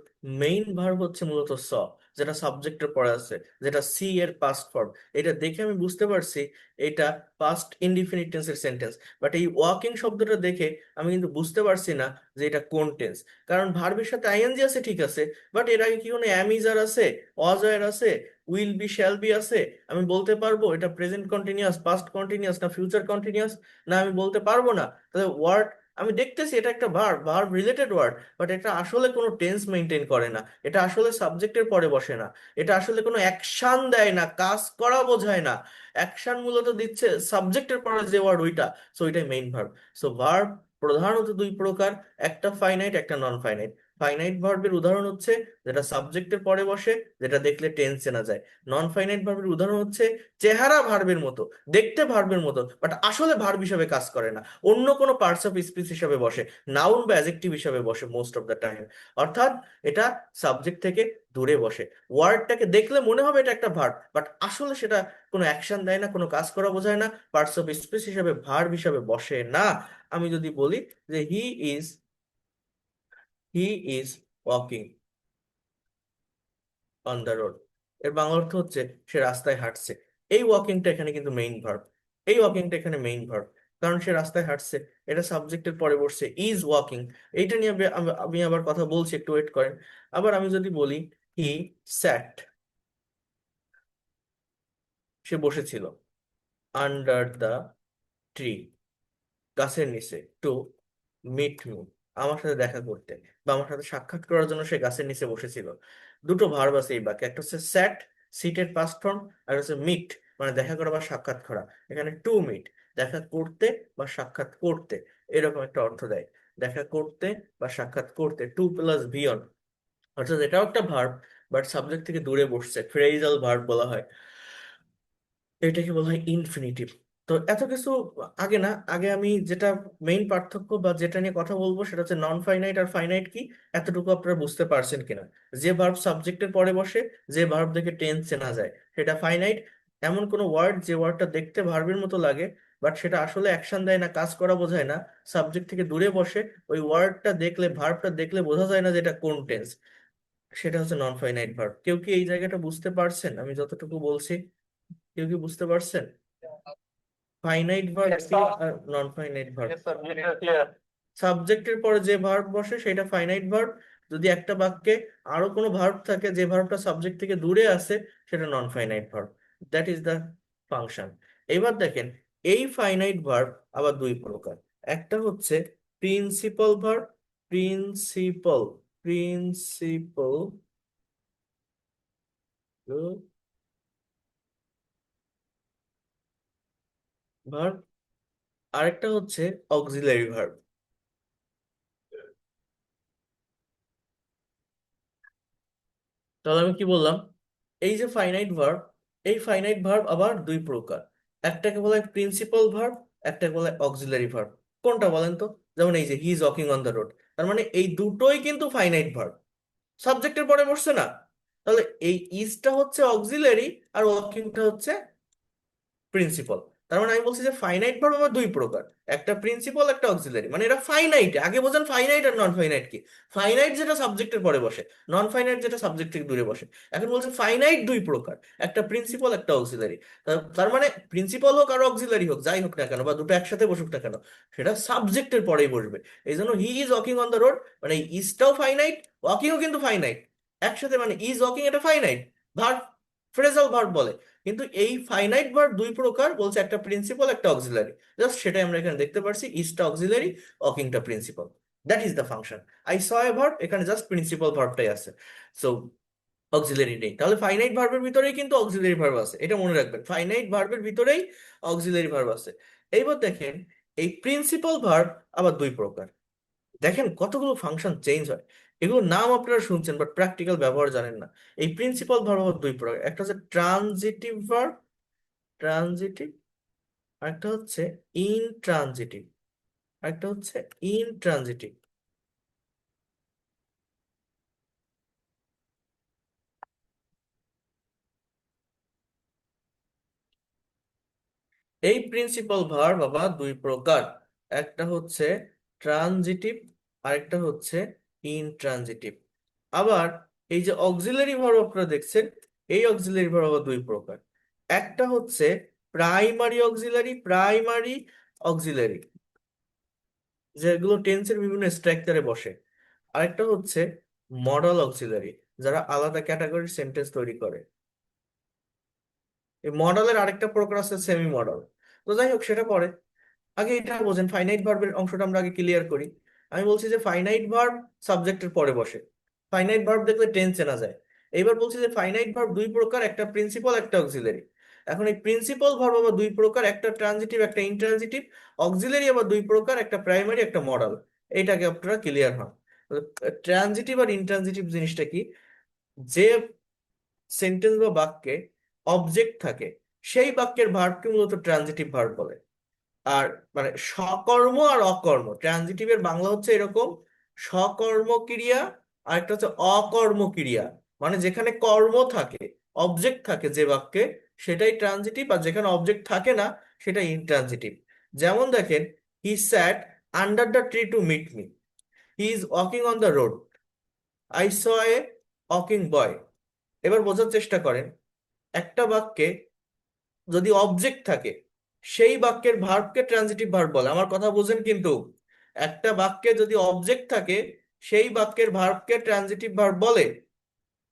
মেইন ভার্ব হচ্ছে মূলত স, যেটা সাবজেক্টের পরে আছে, যেটা সি এর পাস্ট ফর্ম। এটা দেখে আমি বুঝতে পারছি এটা পাস্ট ইনডিফিনিট টেন্সের সেন্টেন্স। বাট এই ওয়াকিং শব্দটা দেখে আমি কিন্তু বুঝতে পারছি না যে এটা কোন টেন্স। কারণ ভার্বের সাথে আইএনজি আছে, ঠিক আছে, বাট এর আগে কি কোনো অ্যামিজার আছে, ওয়াজ আর আছে, উইল বি, শ্যাল বি আছে? আমি বলতে পারবো এটা প্রেজেন্ট কন্টিনিউয়াস, পাস্ট কন্টিনিউয়াস, না ফিউচার কন্টিনিউয়াস? না, আমি বলতে পারবো না। তাহলে ওয়ার্ড আমি দেখতেছি এটা একটা verb, verb related word, but এটা আসলে কোনো টেন্স মেনটেন করে না, এটা আসলে সাবজেক্টের পরে বসে না, এটা আসলে কোনো অ্যাকশন দেয় না, কাজ করা বোঝায় না। অ্যাকশন মূলত দিচ্ছে সাবজেক্টের পরে যে ওয়ার্ড, ওইটা। সো ওইটাই মেইন ভার্ব। সো ভার্ব প্রধানত দুই প্রকার, একটা ফাইনাইট, একটা নন ফাইনাইট। ফাইনাইট ভার্বের উদাহরণ হচ্ছে যেটা সাবজেক্টের পরে বসে, যেটা দেখলে টেন্স চেনা যায়। নন ফাইনাইট ভার্বের উদাহরণ হচ্ছে চেহারা ভার্বের মতো, দেখতে ভার্বের মতো, বাট আসলে ভার্ব হিসাবে কাজ করে না, অন্য কোনো পার্টস অফ স্পিচ হিসাবে বসে, নাউন বা অ্যাজেক্টিভ হিসাবে বসে মোস্ট অফ দ্য টাইম। অর্থাৎ এটা সাবজেক্ট থেকে দূরে বসে। ওয়ার্ডটাকে দেখলে মনে হবে এটা একটা ভার্ব, বাট আসলে সেটা কোনো অ্যাকশন দেয় না, কোনো কাজ করা বোঝায় না, পার্টস অফ স্পিচ হিসাবে ভার্ব হিসাবে বসে না। আমি যদি বলি যে is he is walking on the road, এর বাংলা অর্থ হচ্ছে সে রাস্তায় হাঁটছে। এই ওয়াকিংটা এখানে কিন্তু মেইন ভার্ব, এই ওয়াকিংটা এখানে মেইন ভার্ব, কারণ সে রাস্তায় হাঁটছে, এটা সাবজেক্টের পরে বসছে ইজ ওয়াকিং। এইটা নিয়ে আমি আবার কথা বলছি, একটু ওয়েট করেন। আবার আমি যদি বলি হি স্যাট, সে বসেছিল, আন্ডার দ্য ট্রি, গাছের নিচে, টু মিট মি, আমার সাথে দেখা করতে বা আমার সাথে সাক্ষাৎ করার জন্য সে গাছের নিচে বসেছিল। দুটো ভার্ব আছে এই বাক্যে, একটা হচ্ছে স্যাট, সিটের পাস্ট ফর্ম, আর হচ্ছে মিট মানে দেখা করা বা সাক্ষাৎ করা। এখানে টু মিট, দেখা করতে বা সাক্ষাৎ করতে, এরকম একটা অর্থ দেয়। দেখা করতে বা সাক্ষাৎ করতে, টু প্লাস ভিয়ন, অর্থাৎ এটাও একটা ভার্ব, বাট সাবজেক্ট থেকে দূরে বসছে, ফ্রেজাল ভার্ব বলা হয়। এটাকে বলা হয় ইনফিনিটিভ। তো এত কিছু আগে না, আগে আমি যেটা মেইন পার্থক্য বা যেটা নিয়ে কথা বলবো সেটা হচ্ছে নন ফাইনাইট আর ফাইনাইট কি, এতটুকু আপনারা বুঝতে পারছেন কিনা। যে ভার্ব সাবজেক্টের পরে বসে, যে ভার্ব দেখে টেন্স চেনা যায়, সেটা ফাইনাইট। এমন কোনো ওয়ার্ড যে ওয়ার্ডটা দেখতে ভার্বের মতো লাগে, বাট সেটা আসলে অ্যাকশন দেয় না, কাজ করা বোঝায় না, সাবজেক্ট থেকে দূরে বসে, ওই ওয়ার্ডটা দেখলে, ভার্বটা দেখলে বোঝা যায় না যে এটা কোন টেন্স, সেটা হচ্ছে নন ফাইনাইট ভার্ব। কেউ কি এই জায়গাটা বুঝতে পারছেন আমি যতটুকু বলছি? কেউ কি বুঝতে পারছেন? ফাইনাইট ভার্ব Yes, কি sir. আর non finite verb? Yes, sir. Very clear. সাবজেক্টের পরে যে ভার্ব বসে সেটা ফাইনাইট ভার্ব, যদি একটা বাক্যে আরো কোনো ভার্ব থাকে যে ভার্বটা সাবজেক্ট থেকে দূরে আছে, সেটা নন finite verb. That is the function. এবার দেখেন, এই ফাইনাইট ভার্ব আবার দুই প্রকার। একটা হচ্ছে principal verb, principal principal verb, আরেকটা হচ্ছে অক্সিলারি ভার্ব। তাহলে আমি কি বললাম, এই যে ফাইনাইট ভার্ব, এই ফাইনাইট ভার্ব আবার দুই প্রকার। একটাকে বলা হয় প্রিন্সিপাল ভার্ব, একটাকে বলা হয় অক্সিলারি ভার্ব। কোনটা বলেন তো? যেমন এই যে হি is walking on the road, তার মানে এই দুটোই কিন্তু ফাইনাইট ভার্ব, সাবজেক্টের পরে বসছে না। তাহলে এই ইজটা হচ্ছে অক্সিলারি আর ওয়াকিংটা হচ্ছে প্রিন্সিপাল। তার মানে আমি বলছি যে ফাইনাইট ভার্ব আবার দুই প্রকার, একটা প্রিন্সিপাল একটা অক্সিলারি। মানে এটা ফাইনাইট, আগে বোঝেন ফাইনাইট আর নন ফাইনাইট কি। ফাইনাইট যেটা সাবজেক্টের পরে বসে, নন ফাইনাইট যেটা সাবজেক্ট থেকে দূরে বসে। এখন বলছে ফাইনাইট দুই প্রকার, একটা প্রিন্সিপাল একটা অক্সিলারি। তার মানে প্রিন্সিপাল হোক আর অক্সিলারি হোক, যাই হোক না কেন, বা দুটো একসাথে বসুক না কেন, সেটা সাবজেক্টের পরেই বসবে। এই জন্য হি is walking on the road, মানে ইজটাও ফাইনাইট, ওয়াকিংও কিন্তু ফাইনাইট একসাথে, মানে ইজ ওয়াকিং এটা ফাইনাইট ভার্ব, ফ্রেজাল ভার্ব বলে। কিন্তু এই ফাইনাইট ভার্ব দুই প্রকার বলছে, একটা প্রিন্সিপাল একটা অক্সিলারি। জাস্ট সেটাই আমরা এখানে দেখতে পারছি, ইজটা অক্সিলারি, ওয়াকিংটা principal. That is the function. I saw a verb, এখানে জাস্ট প্রিন্সিপাল ভার্বটাই আছে, সো অক্সিলারি নেই। তাহলে ফাইনাইট ভার্বের ভিতরেই কিন্তু অক্সিলারি ভার্ব আছে, এটা মনে রাখবেন, ফাইনাইট ভার্বের ভিতরেই অক্সিলারি ভার্ব আছে। এইবার দেখেন, এই প্রিন্সিপাল ভার্ব আবার দুই প্রকার। দেখেন কতগুলো ফাংশন চেঞ্জ হয়, এগুলোর নাম আপনারা শুনছেন বাট প্র্যাকটিক্যাল ব্যবহার জানেন না। এই প্রিন্সিপাল ভার্ব আবার দুই প্রকার, একটা হচ্ছে ট্রানজিটিভ ভার্ব, ট্রানজিটিভ, আরেকটা হচ্ছে ইনট্রানজিটিভ, আরেকটা হচ্ছে ইনট্রানজিটিভ। এই প্রিন্সিপাল ভার্ব আবার দুই প্রকার, একটা হচ্ছে ট্রানজিটিভ, আরেকটা হচ্ছে ইনট্রানজিটিভ। আবার এই যে অক্সিলারি ভার্ব আপনারা দেখছেন, এই অক্সিলারি ভার্ব আবার দুই প্রকার। একটা হচ্ছে প্রাইমারি অক্সিলারি, প্রাইমারি অক্সিলারি যেগুলো টেন্সের বিভিন্ন স্ট্রাকচারে বসে। আরেকটা হচ্ছে মডাল অক্সিলারি, যারা আলাদা ক্যাটাগরির সেন্টেন্স তৈরি করে। এই মডেলের আরেকটা প্রকার আছে সেমি মডেল। তো যাই হোক সেটা পরে, আগে এটা বোঝেন, ফাইনাইট ভার্বের অংশটা আমরা আগে ক্লিয়ার করি। আমি বলছি যে ফাইনাইট ভার্ব সাবজেক্টের পরে বসে, ফাইনাইট ভার্ব দেখলে টেন্স চেনা যায়। এইবার বলছি যে ফাইনাইট ভার্ব দুই প্রকার, একটা প্রিন্সিপাল একটা অক্সিলারি। এখন এই প্রিন্সিপাল ভার্ব আবার দুই প্রকার, একটা ট্রানজিটিভ একটা ইনট্রানজিটিভ। অক্সিলারি আবার দুই প্রকার, একটা প্রাইমারি একটা মডাল। এইটাকে আপনারা ক্লিয়ার হন। ট্রানজিটিভ আর ইনট্রানজিটিভ জিনিসটা কি? যে সেন্টেন্স বা বাক্যে অবজেক্ট থাকে সেই বাক্যের ভার্বকে মূলত ট্রানজিটিভ ভার্ব বলে। আর মানে সকর্ম আর অকর্ম, ট্রানজিটিভের বাংলা হচ্ছে এরকম: সকর্ম ক্রিয়া আর একটা হচ্ছে অকর্ম ক্রিয়া। মানে যেখানে কর্ম থাকে, অবজেক্ট থাকে যে বাক্যে, সেটাই ট্রানজিটিভ, আর যেখানে অবজেক্ট থাকে না সেটা ইনট্রানজিটিভ। যেমন দেখেন, he sat under the tree to meet me, he is walking on the road, I saw a walking boy. এবার বোঝার চেষ্টা করেন, একটা বাক্যে যদি অবজেক্ট থাকে সেই বাক্যের ভার্বকে ট্রানজিটিভ ভার্ব বলে। আমার কথা বুঝেন কিন্তু, একটা বাক্যে যদি অবজেক্ট থাকে সেই বাক্যের ভার্বকে ট্রানজিটিভ ভার্ব বলে।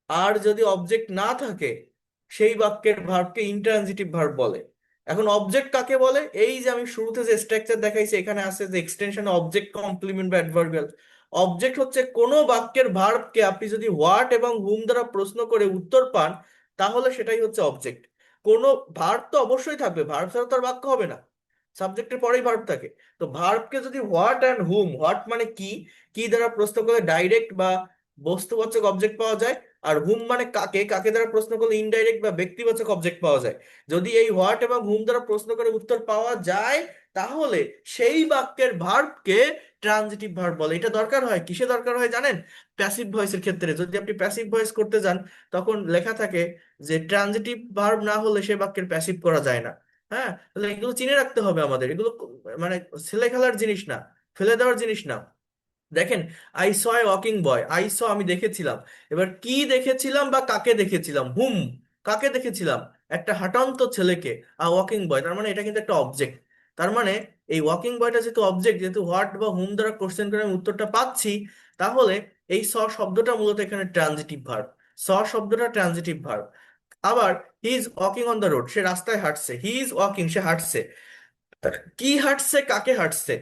আর যদি অবজেক্ট না থাকে সেই বাক্যের ভার্বকে ইনট্রানজিটিভ ভার্ব বলে। এখন অবজেক্ট কাকে বলে? এই যে আমি শুরুতে যে স্ট্রাকচার দেখাইছি, এখানে আছে যে এক্সটেনশন অবজেক্ট কমপ্লিমেন্ট বা অ্যাডভার্বিয়াল। অবজেক্ট হচ্ছে কোনো বাক্যের ভার্বকে আপনি যদি হোয়াট এবং হুম দ্বারা প্রশ্ন করে উত্তর পান, তাহলে সেটাই হচ্ছে অবজেক্ট। কোনো ভার্ব তো অবশ্যই থাকবে, ভার্ব ছাড়া তো আর বাক্য হবে না, সাবজেক্টের পরেই ভার্ব থাকে। তো ভার্বকে যদি হোয়াট অ্যান্ড হুম, হোয়াট মানে কি, কি দ্বারা প্রশ্ন করলে ডাইরেক্ট বা বস্তুবাচক অবজেক্ট পাওয়া যায়, আর হুম মানে কাকে, কাকে দ্বারা প্রশ্ন করলে ইনডাইরেক্ট বা ব্যক্তিবাচক অবজেক্ট পাওয়া যায়। যদি এই হোয়াট এবং হুম দ্বারা প্রশ্ন করে উত্তর পাওয়া যায়, তাহলে সেই বাক্যের ভার্বকে ট্রানজিটিভ ভার্ব বলে। এটা দরকার হয় কিসে দরকার হয় জানেন? প্যাসিভ ভয়েসের ক্ষেত্রে যদি আপনি প্যাসিভ ভয়েস করতে যান, তখন লেখা থাকে যে ট্রানজিটিভ ভার্ব না হলে সে বাক্যের প্যাসিভ করা যায় না। হ্যাঁ, তাহলে এগুলো চিনে রাখতে হবে আমাদের। এগুলো মানে ছেলে খেলার জিনিস না, ফেলে দেওয়ার জিনিস না। দেখেন, I saw a walking boy, I saw আমি দেখেছিলাম। এবার কি দেখেছিলাম বা কাকে দেখেছিলাম? হুম, কাকে দেখেছিলাম? একটা হাঁটন্ত ছেলেকে। আর ওয়াকিং বয়, তার মানে এটা কিন্তু একটা অবজেক্ট। তার মানে এই ওয়াকিং বয়টা যেহেতু অবজেক্ট, যেহেতু হোয়াট বা হুম দ্বারা কোশ্চেন করে আমি উত্তরটা পাচ্ছি, তাহলে এই স শব্দটা মূলত এখানে ট্রানজিটিভ ভার্ব। স শব্দটা ট্রানজিটিভ ভার্ব। আবার he is walking on the road, সে রাস্তায় হাঁটছে, হি ইজ ওয়াকিং, সে হাঁটছে। কি হাঁটছে, কাকে হাঁটছে?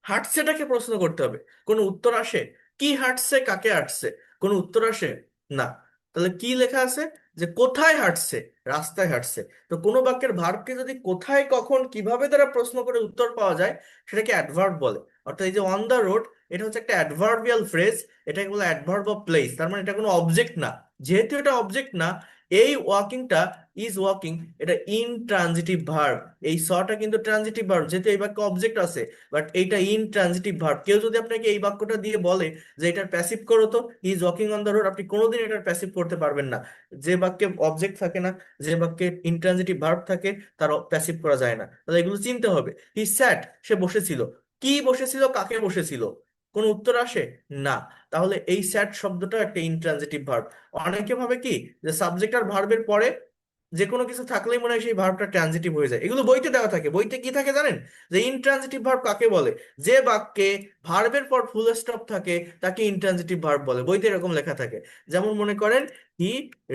হাঁটছেটাকে প্রশ্ন করতে হবে, কোনো উত্তর আসে? কি হাঁটছে, কাকে হাঁটছে, কোনো উত্তর আসে না। তাহলে কি লেখা আছে? যে কোথায় হাঁটছে, রাস্তায় হাঁটছে। তো কোনো বাক্যের ভার্বকে যদি কোথায়, কখন, কিভাবে দ্বারা প্রশ্ন করে উত্তর পাওয়া যায়, সেটাকে অ্যাডভার্ব বলে। অর্থাৎ এই যে অন দ্য রোড, এটা হচ্ছে একটা অ্যাডভার্বিয়াল ফ্রেজ, এটাকে বলে অ্যাডভার্ব অফ প্লেস। তার মানে এটা কোনো অবজেক্ট না। যেহেতু এটা অবজেক্ট না, এই ওয়াকিংটা, ইজ ওয়াকিং, এটা ইনট্রানজিটিভ ভার্ব। এই সটা কিন্তু ট্রানজিটিভ ভার্ব, যেহেতু এই বাক্যে অবজেক্ট আছে, বাট এইটা ইনট্রানজিটিভ ভার্ব। কেউ যদি আপনাকে এই বাক্যটা দিয়ে বলে যে এটার প্যাসিভ করো তো, হি is walking on the road, আপনি কোনোদিন এটার প্যাসিভ করতে পারবেন না। যে বাক্যে অবজেক্ট থাকে না, যে বাক্যে ইনট্রানজিটিভ ভার্ব থাকে, তার প্যাসিভ করা যায় না। তাহলে এগুলো চিনতে হবে। হি স্যাট, সে বসেছিল। কি বসেছিল, কাকে বসেছিল, কোনো উত্তর আসে না। তাহলে এই স্যাট শব্দটা একটা ইনট্রানজিটিভ ভার্ব। অনেকে ভাবে কি, যে সাবজেক্ট আর ভার্বের পরে যে কোনো কিছু থাকলেই মনে হয় সেই ভার্বটা ট্রানজিটিভ হয়ে যায়। এগুলো বইতে দেওয়া থাকে। বইতে কি থাকে জানেন? যে ইনট্রানজিটিভ ভার্ব কাকে বলে, যে বাক্যে ভার্বের পর ফুল স্টপ থাকে তাকে ইনট্রানজিটিভ ভার্ব বলে। বইতে এরকম লেখা থাকে। যেমন মনে করেন, হি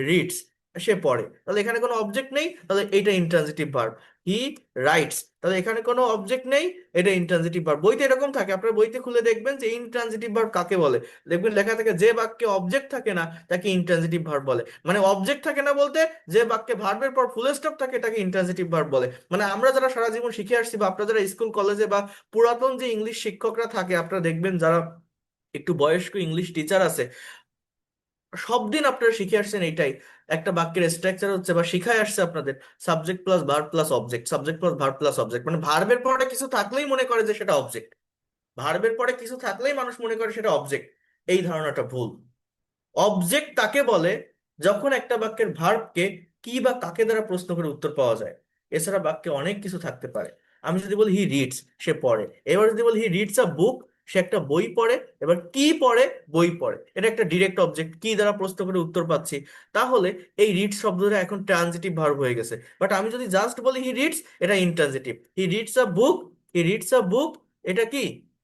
রিডস, সে পড়ে, তাহলে এখানে কোনো অবজেক্ট নেই, তাহলে এইটা ইনট্রানজিটিভ ভার্ব। হি রাইটস, তাহলে এখানে কোনো অবজেক্ট নেই, এটা ইনট্রানজিটিভ ভার্ব। বইতে এরকম থাকে, আপনার বইতে খুলে দেখবেন যে ইনট্রানজিটিভ ভার্ব কাকে বলে। দেখবেন লেখা থাকে যে বাক্যে অবজেক্ট থাকে না তাকে ইনট্রানজিটিভ ভার্ব বলে। মানে অবজেক্ট থাকে না বলতে, যে বাক্যে ভার্বের পর ফুল স্টপ থাকে তাকে ইন্ট্রানজিটিভ ভার্ব বলে। মানে আমরা যারা সারা জীবন শিখে আসছি, বা আপনারা যারা স্কুল কলেজে বা পুরাতন যে ইংলিশ শিক্ষকরা থাকে, আপনারা দেখবেন যারা একটু বয়স্ক ইংলিশ টিচার আছে, সব দিন আপনারা শিখে আসছেন এইটাই, একটা বাক্যের স্ট্রাকচার হচ্ছে বা শিখায় আসছে আপনাদের subject plus verb plus object, subject plus verb plus object. মানে ভার্বের পরে কিছু থাকলেই মনে করে যে সেটা অবজেক্ট, ভার্বের পরে কিছু থাকলেই মানুষ মনে করে সেটা অবজেক্ট। এই ধারণাটা ভুল। অবজেক্ট তাকে বলে যখন একটা বাক্যের ভার্বকে কি বা কাকে দ্বারা প্রশ্ন করে উত্তর পাওয়া যায়। এছাড়া বাক্যে অনেক কিছু থাকতে পারে। আমি যদি বলি হি রিডস, সে পড়ে। এবার যদি বলি হি রিডস আ বুক, সে একটা বই পড়ে। এবার কি পড়ে? বই পড়ে। এটা একটা ডিরেক্ট অবজেক্ট, কি দ্বারা প্রশ্ন করে উত্তর পাচ্ছি। তাহলে এই রিড শব্দটা এখন ট্রানজিটিভ ভার্ব হয়ে গেছে। বাট আমি যদি জাস্ট বলি হি রিডস, এটা intransitive. He reads a book, he reads a book, এটা কি?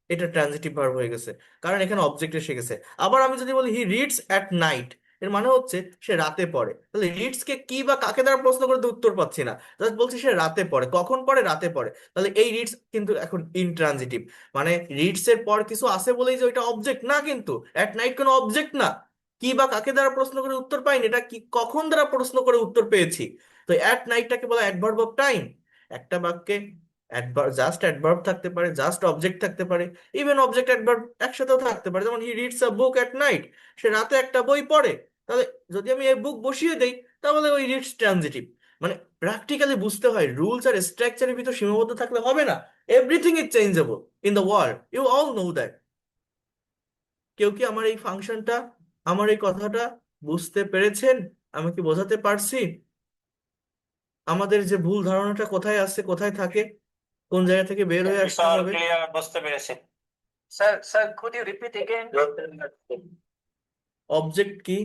এটা ট্রানজিটিভ ভার্ব হয়ে গেছে, কারণ এখানে অবজেক্ট এসে গেছে। আবার আমি যদি বলি হি রিডস অ্যাট নাইট, এর মানে হচ্ছে সে রাতে পড়ে। তাহলে রিডস কে কি বা কাকে দ্বারা প্রশ্ন করে তো উত্তর পাচ্ছি না, জাস্ট বলছি সে রাতে পড়ে। কখন পড়ে? রাতে পড়ে। তাহলে এই রিডস কিন্তু এখন ইনট্রানজিটিভ। মানে রিডস এর পর কিছু আছে বলেই যে ওইটা অবজেক্ট না, কিন্তু অ্যাট নাইট কোনো অবজেক্ট না। কি বা কাকে দ্বারা প্রশ্ন করে উত্তর পাইনি, এটা কি কখন দ্বারা প্রশ্ন করে উত্তর পেয়েছি। তো অ্যাট নাইটটাকে বলা অ্যাডভার্ব অফ টাইম। একটা বাক্যে জাস্ট অ্যাডভার্ব থাকতে পারে, জাস্ট অবজেক্ট থাকতে পারে, ইভেন অবজেক্ট অ্যাডভার্ব একসাথেও থাকতে পারে। যেমন he reads a book at night, সে রাতে একটা বই পড়ে। তাহলে যদি আমি এই বুক বসিয়ে দেই, তাহলে ওই রিডস ট্রানজিটিভ। মানে প্র্যাকটিক্যালি বুঝতে হয়, রুলস আর স্ট্রাকচারের ভিতর সীমাবদ্ধ থাকলে হবে না। Everything is changeable in the world, you all know that. কেউ কি আমার এই ফাংশনটা, আমার এই কথাটা বুঝতে পেরেছেন? আমি কি বোঝাতে পারছি আমাদের যে ভুল ধারণাটা কোথায় আসছে, কোথায় থাকে, কোন জায়গা থেকে বের হয়ে আসতে স্যার হবে? ক্লিয়ার, বুঝতে পেরেছি। Sir sir could you repeat again? Object কি,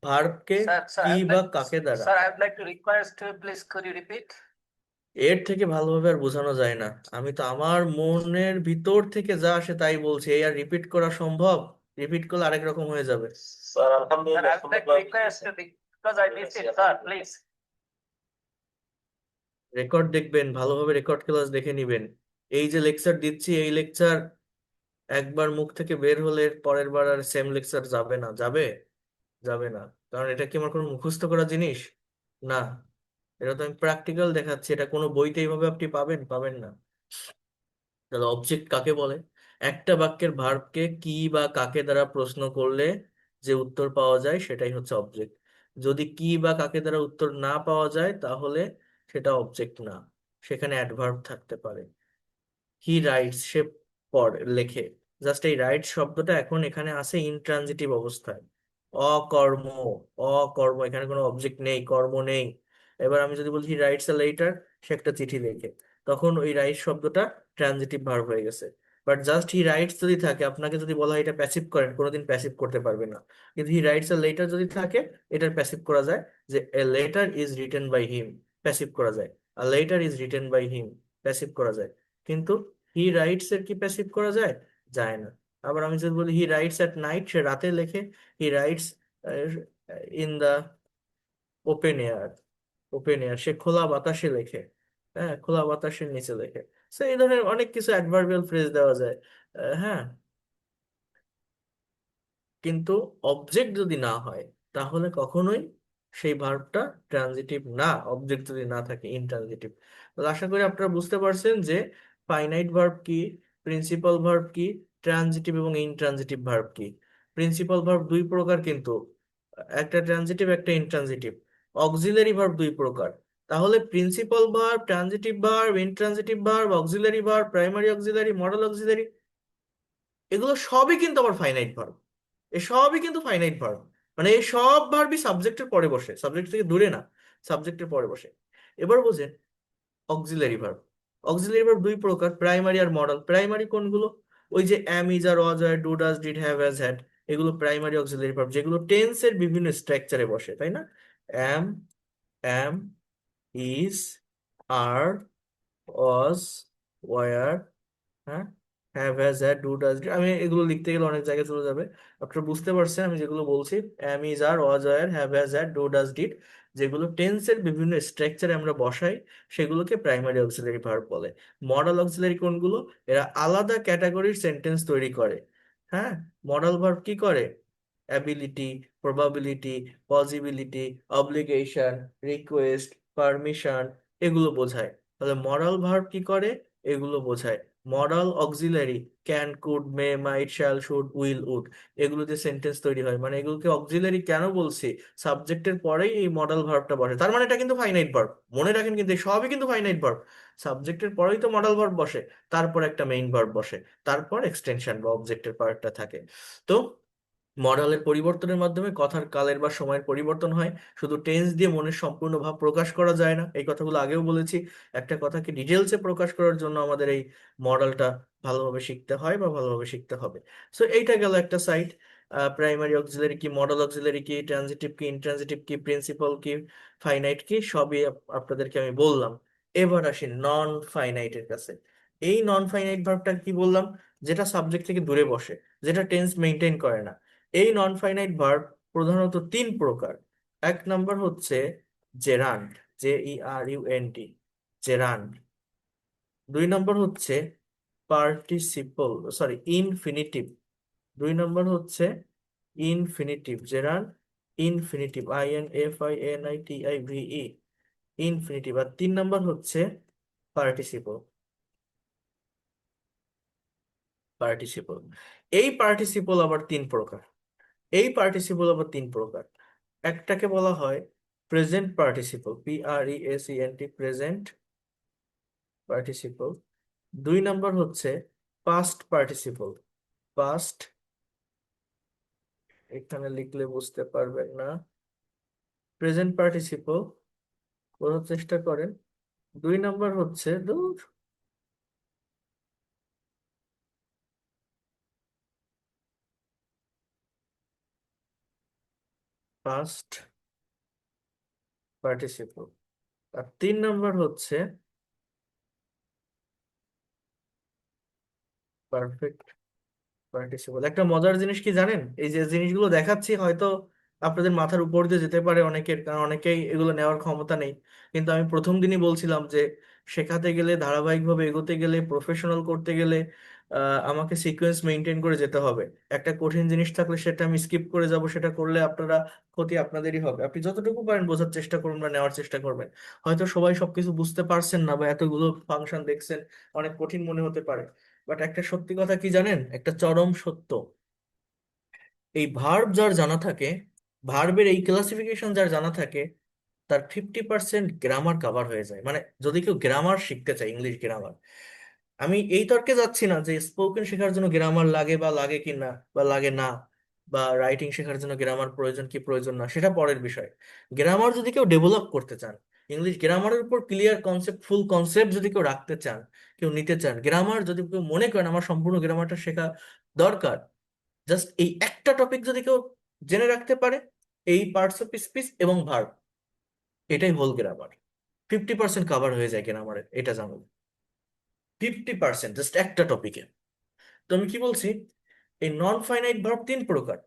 ভার্বকে স্যার কি I would বা like, কাকে দ্বারা, sir I would like to request you, please could you repeat? এর থেকে ভালোভাবে আর বোঝানো যায় না। আমি তো আমার মনের ভিতর থেকে যা আসে তাই বলছি, এই আর রিপিট করা সম্ভব? রিপিট করলে আরেক রকম হয়ে যাবে। স্যার Sir, আলহামদুলিল্লাহ, I would like to request you because I missed it, sir, please. Record দেখবেন, ভালোভাবে রেকর্ড ক্লাস দেখে নিবেন। এই যে লেকচার দিচ্ছি, এই লেকচার একবার মুখ থেকে বের হলে পরের বার আর সেম লেকচার যাবে না। যাবে? যাবে না। কারণ এটা কি আমার কোনো মুখস্থ করা জিনিস? না, এটা তো আমি প্র্যাকটিক্যাল দেখাচ্ছি। এটা কোনো বইতে এইভাবে আপনি পাবেন? পাবেন না। তাহলে অবজেক্ট কাকে বলে? একটা বাক্যের ভার্বকে কি বা কাকে দ্বারা প্রশ্ন করলে যে উত্তর পাওয়া যায় সেটাই হচ্ছে অবজেক্ট। যদি কি বা কাকে দ্বারা উত্তর না পাওয়া যায়, তাহলে সেটা অবজেক্ট না, সেখানে অ্যাডভার্ব থাকতে পারে। হি রাইটস, সে পড়ে, লেখে। জাস্ট এই রাইট শব্দটা এখন এখানে আছে ইনট্রানজিটিভ অবস্থায়। অকর্ম, অকর্ম, এখানে কোনো অবজেক্ট নেই, কর্ম নেই। এবার আমি যদি বলি হি রাইটস এ লেটার, সে একটা চিঠি লেখে, তখন ওই রাইট শব্দটা ট্রানজিটিভ ভার্ব হয়ে গেছে। বাট জাস্ট হি রাইটস যদি থাকে, আপনাকে যদি বলা হয় এটা প্যাসিভ করেন, কোনোদিন প্যাসিভ করতে পারবে না। কিন্তু হি রাইটস এ লেটার যদি থাকে, এটার প্যাসিভ করা যায়, যে a letter is written by him, passive করা যায়। A letter is written by him, passive করা যায়। কিন্তু হি রাইটস এর কি প্যাসিভ করা যায়? যায় না। আবার আমি যদি বলি হি রাইটস অ্যাট নাইট, সে রাতে লেখে। He writes in the open air, open air, সে খোলা বাতাসে লেখে। হ্যাঁ, খোলা বাতাসের নিচে লেখে। সো এই ধরনের অনেক কিছু অ্যাডভার্বিয়াল ফ্রেজ দেওয়া যায়। হ্যাঁ, কিন্তু অবজেক্ট যদি না হয়, তাহলে কখনোই সেই ভার্বটা ট্রানজিটিভ না, অবজেক্ট যদি না থাকে, ইনট্রানজিটিভ। তো আশা করি আপনারা বুঝতে পারছেন যে ফাইনাইট ভার্ব কি, প্রিন্সিপাল ভার্ব কি, ট্রানজিটিভ এবং ইনট্রানজিটিভ ভার্ব কি। প্রিন্সিপাল ভার্ব দুই প্রকার কিন্তু, একটা ট্রানজিটিভ, একটা ইনট্রানজিটিভ। অক্সিলারি ভার্ব দুই প্রকার। তাহলে principal verb, transitive verb, intransitive verb, auxiliary verb, primary auxiliary, modal auxiliary, এগুলো সবই কিন্তু আবার ফাইনাইট ভার্ব। এই সবই কিন্তু ফাইনাইট ভার্ব। মানে এই সব ভার্বই সাবজেক্টের পরে বসে, সাবজেক্ট থেকে দূরে না, সাবজেক্টের পরে বসে। এবার বোঝেন অক্সিলারি ভার্ব। অক্সিলারি ভার্ব দুই প্রকার, প্রাইমারি আর মডাল। প্রাইমারি কোনগুলো? ওই যে am, is, are, was, are, do, does, did, have, has, had, এগুলো প্রাইমারি অক্সিলারি ভার্ব, যেগুলো টেন্সের বিভিন্ন স্ট্রাকচারে বসে, তাই না? Am, am, is, are, was, were, হ্যাঁ, have, has, had, do, does, আমি এগুলো লিখতে গেলে অনেক জায়গায় চলে যাবে। আপনারা বুঝতে পারছেন আমি যেগুলো বলছি? Am, is, are, was, were, have, has, had, do, does, did, যেগুলো টেন্সের বিভিন্ন স্ট্রাকচারে আমরা বসাই, সেগুলোকে প্রাইমারি অক্সিলারি ভার্ব বলে। মডাল অক্সিলারি কোনগুলো? এরা আলাদা ক্যাটাগরির সেন্টেন্স তৈরি করে। হ্যাঁ, মডাল ভার্ব কি করে? Ability, probability, possibility, obligation, request, permission, এগুলো বোঝায়। তাহলে মডাল ভার্ব কি করে? এগুলো বোঝায়। Modal auxiliary can, could, may, might, shall, should, will, would, এগুলো যে সেন্টেন্স তৈরি হয়, মানে এগুলোকে অক্সিলারি কেন বলছি? সাবজেক্টের পরেই এই মডাল ভার্বটা বসে, তার মানে এটা কিন্তু ফাইনাইট ভার্ব। মনে রাখেন কিন্তু এই সবই কিন্তু ফাইনাইট ভার্ব। সাবজেক্টের পরেই তো মডাল ভার্ব বসে, তারপর একটা মেইন ভার্ব বসে, তারপর এক্সটেনশন বা অবজেক্টের পার্টটা থাকে। তো মডালের পরিবর্তনের মাধ্যমে কথার কালের বা সময়ের পরিবর্তন হয়। শুধু টেন্স দিয়ে মনের সম্পূর্ণ ভাব প্রকাশ করা যায় না, এই কথাগুলো আগেও বলেছি। একটা কথাকে ডিটেলসে প্রকাশ করার জন্য আমাদের এই মডেলটা ভালোভাবে শিখতে হয় বা ভালোভাবে শিখতে হবে। সো এইটা গেল একটা সাইড। প্রাইমারি অক্সিলারি কি, মডেল অক্সিলারি কি, ট্রানজিটিভ কি, ইনট্রানজিটিভ কি, প্রিন্সিপাল কি, ফাইনাইট কি, সবই আপনাদেরকে আমি বললাম। এবার আসি নন ফাইনাইটের কাছে। এই নন ফাইনাইট ভার্বটা কি বললাম? যেটা সাবজেক্ট থেকে দূরে বসে, যেটা টেন্স মেনটেন করে না। এই নন ফাইনাইট ভার্ব প্রধানত তিন প্রকার। এক নাম্বার হচ্ছে জেরান্ড, JERUND, জেরান্ড। দুই নম্বর হচ্ছে পার্টিসিপল, সরি, ইনফিনিটিভ। দুই নম্বর হচ্ছে infinitive, gerund infinitive, INFINITIVE, infinitive. আর তিন নম্বর হচ্ছে পার্টিসিপল। পার্টিসিপল। এই পার্টিসিপল আবার তিন প্রকার। এই পার্টিসিপল আবার তিন প্রকার। একটাকে বলা হয় present participle, PRESENT, present participle. দুই নাম্বার হচ্ছে পাস্ট পার্টিসিপল। পাস্ট, এখানে লিখলে বুঝতে পারবেন না। প্রেজেন্ট পার্টিসিপল, বোঝার চেষ্টা করেন। দুই নাম্বার হচ্ছে দূর, পাস্ট পার্টিসিপল। আর তিন নাম্বার হচ্ছে পারফেক্ট পার্টিসিপল। একটা মজার জিনিস কি জানেন, এই যে জিনিসগুলো দেখাচ্ছি হয়তো আপনাদের মাথার উপর দিয়ে যেতে পারে অনেকের, কারণ অনেকেই এগুলো নেওয়ার ক্ষমতা নেই। কিন্তু আমি প্রথম দিনই বলছিলাম যে শেখাতে গেলে, ধারাবাহিকভাবে এগোতে গেলে, প্রফেশনাল করতে গেলে আমাকে সিকোয়েন্স মেনটেন করে যেতে হবে। একটা কঠিন জিনিস থাকলে সেটা আমি স্কিপ করে যাব, সেটা করলে আপনারা ক্ষতি আপনাদেরই হবে। আপনি যতটুকু পারেন বোঝার চেষ্টা করুন বা নেওয়ার চেষ্টা করবেন। হয়তো সবাই সবকিছু বুঝতে পারছেন না, বা এতগুলো ফাংশন দেখছেন অনেক কঠিন মনে হতে পারে। বাট একটা সত্যি কথা কি জানেন, একটা চরম সত্য, এই ভার্ব যার জানা থাকে, ভার্বের এই ক্লাসিফিকেশন যার জানা থাকে, তার 50% গ্রামার কাভার হয়ে যায়। মানে যদি কেউ গ্রামার শিখতে চায়, ইংলিশ গ্রামার, আমি এই তর্কে যাচ্ছি না যে স্পোকেন শেখার জন্য গ্রামার লাগে বা লাগে কি না, বা লাগে না, বা রাইটিং শেখার জন্য গ্রামার প্রয়োজন কি প্রয়োজন না, সেটা পরের বিষয়। গ্রামার যদি কেউ ডেভেলপ করতে চান, ইংলিশ গ্রামারের উপর ক্লিয়ার কনসেপ্ট, ফুল কনসেপ্ট যদি কেউ রাখতে চান, কেউ নিতে চান, গ্রামার যদি কেউ মনে করেন আমার সম্পূর্ণ গ্রামারটা শেখা দরকার, জাস্ট এই একটা টপিক যদি কেউ জেনে রাখতে পারে, এই পার্টস অফ স্পিচ এবং ভার্ব, এটাই হোল গ্রামার। 50% কাভার হয়ে যায় গ্রামারের, এটা জানো? 50% জাস্ট একটা টপিকে। তো আমি কি বলছি, এই নন ফাইনাইট ভার্ব তিন প্রকার: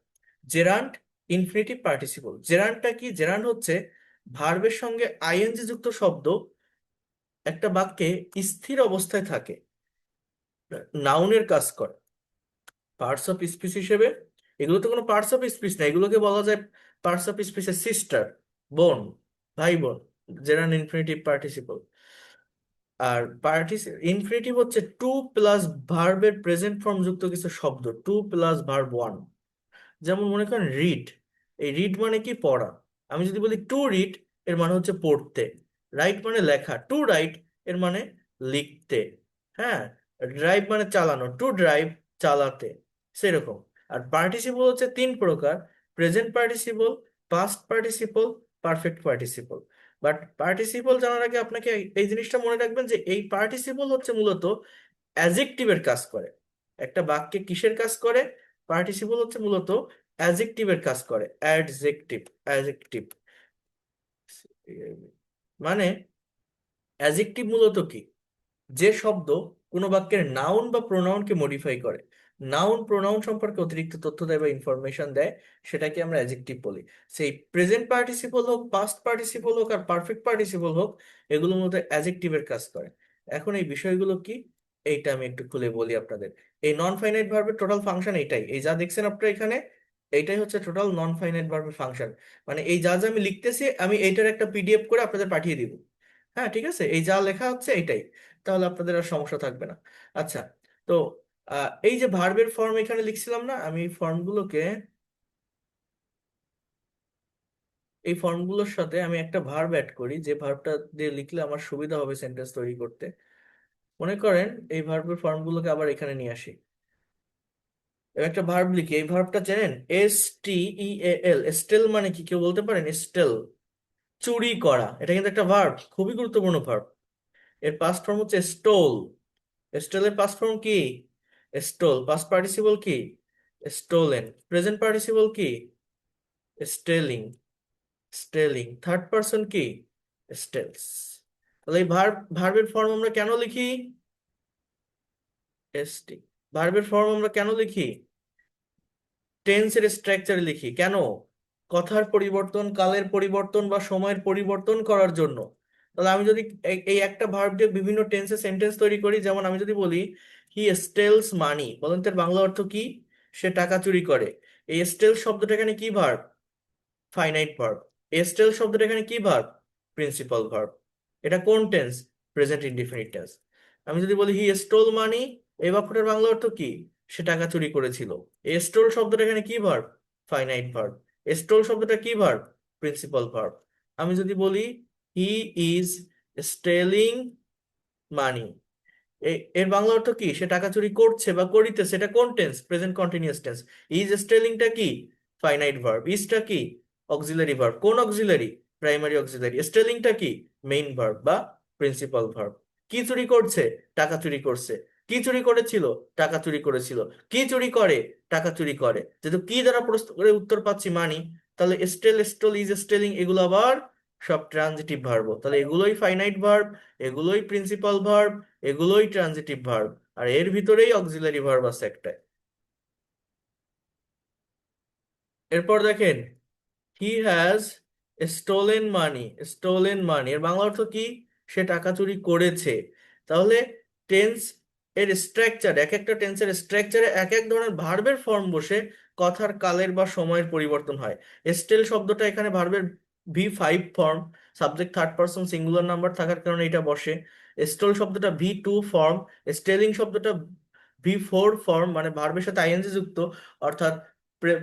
জেরান্ড, ইনফিনিটিভ, পার্টিসিপল। জেরান্ডটা কি? জেরান্ড হচ্ছে ভার্বের সঙ্গে আইএনজি যুক্ত শব্দ একটা বাক্যে স্থির অবস্থায় থাকে, নাউনের কাজ করে, পার্টস অফ স্পিচ হিসেবে। এগুলো তো কোনো পার্টস অফ স্পিচ না, এগুলোকে বলা যায় পার্টস অফ স্পিচের সিস্টার, বোন, ভাই বোন। Gerund infinitive participle. আর ইনফিনিটিভ হচ্ছে টু প্লাস ভার্বের প্রেজেন্ট ফর্ম যুক্ত কিছু শব্দ, টু প্লাস ভার্ব ওয়ান। যেমন মনে করেন রিড, এই রিড মানে কি? পড়া। আমি যদি বলি টু রিড, এর মানে হচ্ছে পড়তে। রাইট মানে লেখা, টু রাইট এর মানে লিখতে। হ্যাঁ। ড্রাইভ মানে চালানো, টু ড্রাইভ চালাতে, সেরকম। আর পার্টিসিপল হচ্ছে তিন প্রকার: present participle, past participle, perfect participle. But participle জানার আগে আপনাকে এই জিনিসটা মনে রাখবেন যে এই পার্টিসিপল হচ্ছে মূলত অ্যাজেক্টিভের কাজ করে। একটা বাক্যে কিসের কাজ করে? পার্টিসিপল হচ্ছে মূলত অ্যাজেক্টিভের কাজ করে, অ্যাডজেক্টিভ। অ্যাজেক্টিভ মানে, অ্যাজেক্টিভ মূলত কি? যে শব্দ কোনো বাক্যের নাউন বা প্রোনাউনকে মডিফাই করে, নাউন প্রোনাউন সম্পর্কে অতিরিক্ত তথ্য দেয় বা ইনফরমেশন দেয়, সেটাকে আমরা অ্যাডজেক্টিভ বলি। সেই প্রেজেন্ট পার্টিসিপল হোক, পাস্ট পার্টিসিপল হোক, আর পারফেক্ট পার্টিসিপল হোক, এগুলোর মধ্যে অ্যাডজেক্টিভের কাজ করে। এখন এই বিষয়গুলো কি, এইটা আমি একটু খুলে বলি আপনাদের। এই নন ফাইনাইট ভার্বের টোটাল ফাংশন এইটাই, এই যা দেখছেন আপনারা এখানে, এইটাই হচ্ছে টোটাল নন ফাইনাইট ভার্বের ফাংশন। মানে এই যা যা আমি লিখতেছি, আমি এইটার একটা পিডিএফ করে আপনাদের পাঠিয়ে দিব। হ্যাঁ, ঠিক আছে, এই যা লেখা হচ্ছে এইটাই, তাহলে আপনাদের আর সমস্যা থাকবে না। আচ্ছা, তো এই যে ভার্বের ফর্ম এখানে লিখছিলাম না, আমি এই ফর্মগুলোকে, এই ফর্মগুলোর সাথে আমি একটা ভার্ব অ্যাড করি, যে ভার্বটা দিয়ে লিখলে আমার সুবিধা হবে সেন্টেন্স তৈরি করতে। মনে করেন এই ভার্বের ফর্মগুলোকে আবার এখানে নিয়ে আসি। এবার একটা ভার্ব লিখি, এই ভার্বটা চেনেন? STEAL। স্টেল মানে কি, কেউ বলতে পারেন? স্টেল, চুরি করা, এটা কিন্তু একটা ভার্ব, খুবই গুরুত্বপূর্ণ ভার্ব। এর পাস্ট ফর্ম হচ্ছে স্টোল। স্টেলের পাস্ট ফর্ম কি? স্টোল। পাস্ট পার্টিসিপল কি? স্টোলেন। প্রেজেন্ট পার্টিসিপল কি? স্টেলিং। স্টেলিং। থার্ড পারসন কি? স্টেলস। তাহলে এই ভার্বের ফর্ম আমরা কেন লিখি? এসটি। ভার্বের ফর্ম আমরা কেন লিখি? টেন্সের স্ট্রাকচারে লিখি। কেন? কথার পরিবর্তন, কালের পরিবর্তন বা সময়ের পরিবর্তন করার জন্য। তাহলে আমি যদি এই একটা ভার্ব দিয়ে বিভিন্ন টেন্সে সেন্টেন্স তৈরি করি, যেমন আমি যদি বলি হি স্টেলস মানি, বলেন তো এর বাংলা অর্থ কি? সে টাকা চুরি করে। এই স্টেল শব্দটা এখানে কি ভার্ব? Finite verb. স্টেল শব্দটা এখানে কি ভার্ব? Principal verb. এটা কোন টেন্স? Present indefinite tense. আমি যদি বলি হি স্টোল মানি, এই বাক্যটার বাংলা অর্থ কি? সে টাকা চুরি করেছিল। স্টোল শব্দটা এখানে কি ভার্ব? Finite verb. স্টোল শব্দটা কি ভার্ব? Principal verb. আমি যদি বলি হি ইজ স্টেলিং মানি, এর বাংলা অর্থ কি? সে টাকা চুরি করছে বা করিতেছে। এটা কোন tense? Present continuous tense. Is স্টেলিংটা কি? Finite verb. ইজটা কি? Auxiliary verb. কোন অক্সিলারি? Primary auxiliary. স্টেলিংটা কি? মেইন ভার্ব বা প্রিন্সিপাল ভার্ব। কি চুরি করছে? টাকা চুরি করছে। কি চুরি করেছিল? টাকা চুরি করেছিল। কি চুরি করে? টাকা চুরি করে। যেহেতু কি দ্বারা প্রশ্ন করে উত্তর পাচ্ছি মানি, তাহলে স্টেল, স্টোল, ইজ স্টেলিং এগুলো আবার সব ট্রানজিটিভ ভার্ব। তাহলে এগুলোই ফাইনাইট ভার্ব, এগুলোই প্রিন্সিপাল ভার্ব, এগুলোই ট্রানজিটিভ ভার্ব। আর এর ভিতরেই অক্সিলারি ভার্ব আছে একটা। এরপর দেখেন, he has stolen money. Stolen money এর বাংলা অর্থ কি? সে টাকা চুরি করেছে। তাহলে টেন্স এর স্ট্রাকচার, এক একটা টেন্সের স্ট্রাকচারে এক এক ধরনের ভার্বের ফর্ম বসে কথার কালের বা সময়ের পরিবর্তন হয়। স্টেল শব্দটা এখানে ভার্বের V5 form, subject third person singular number থাকার কারণে এটা বসে। স্টোল শব্দটা V2 ফর্ম। স্টেলিং শব্দটা V4 ফর্ম, মানে ভার্বের সাথে আইএনজি যুক্ত, অর্থাৎ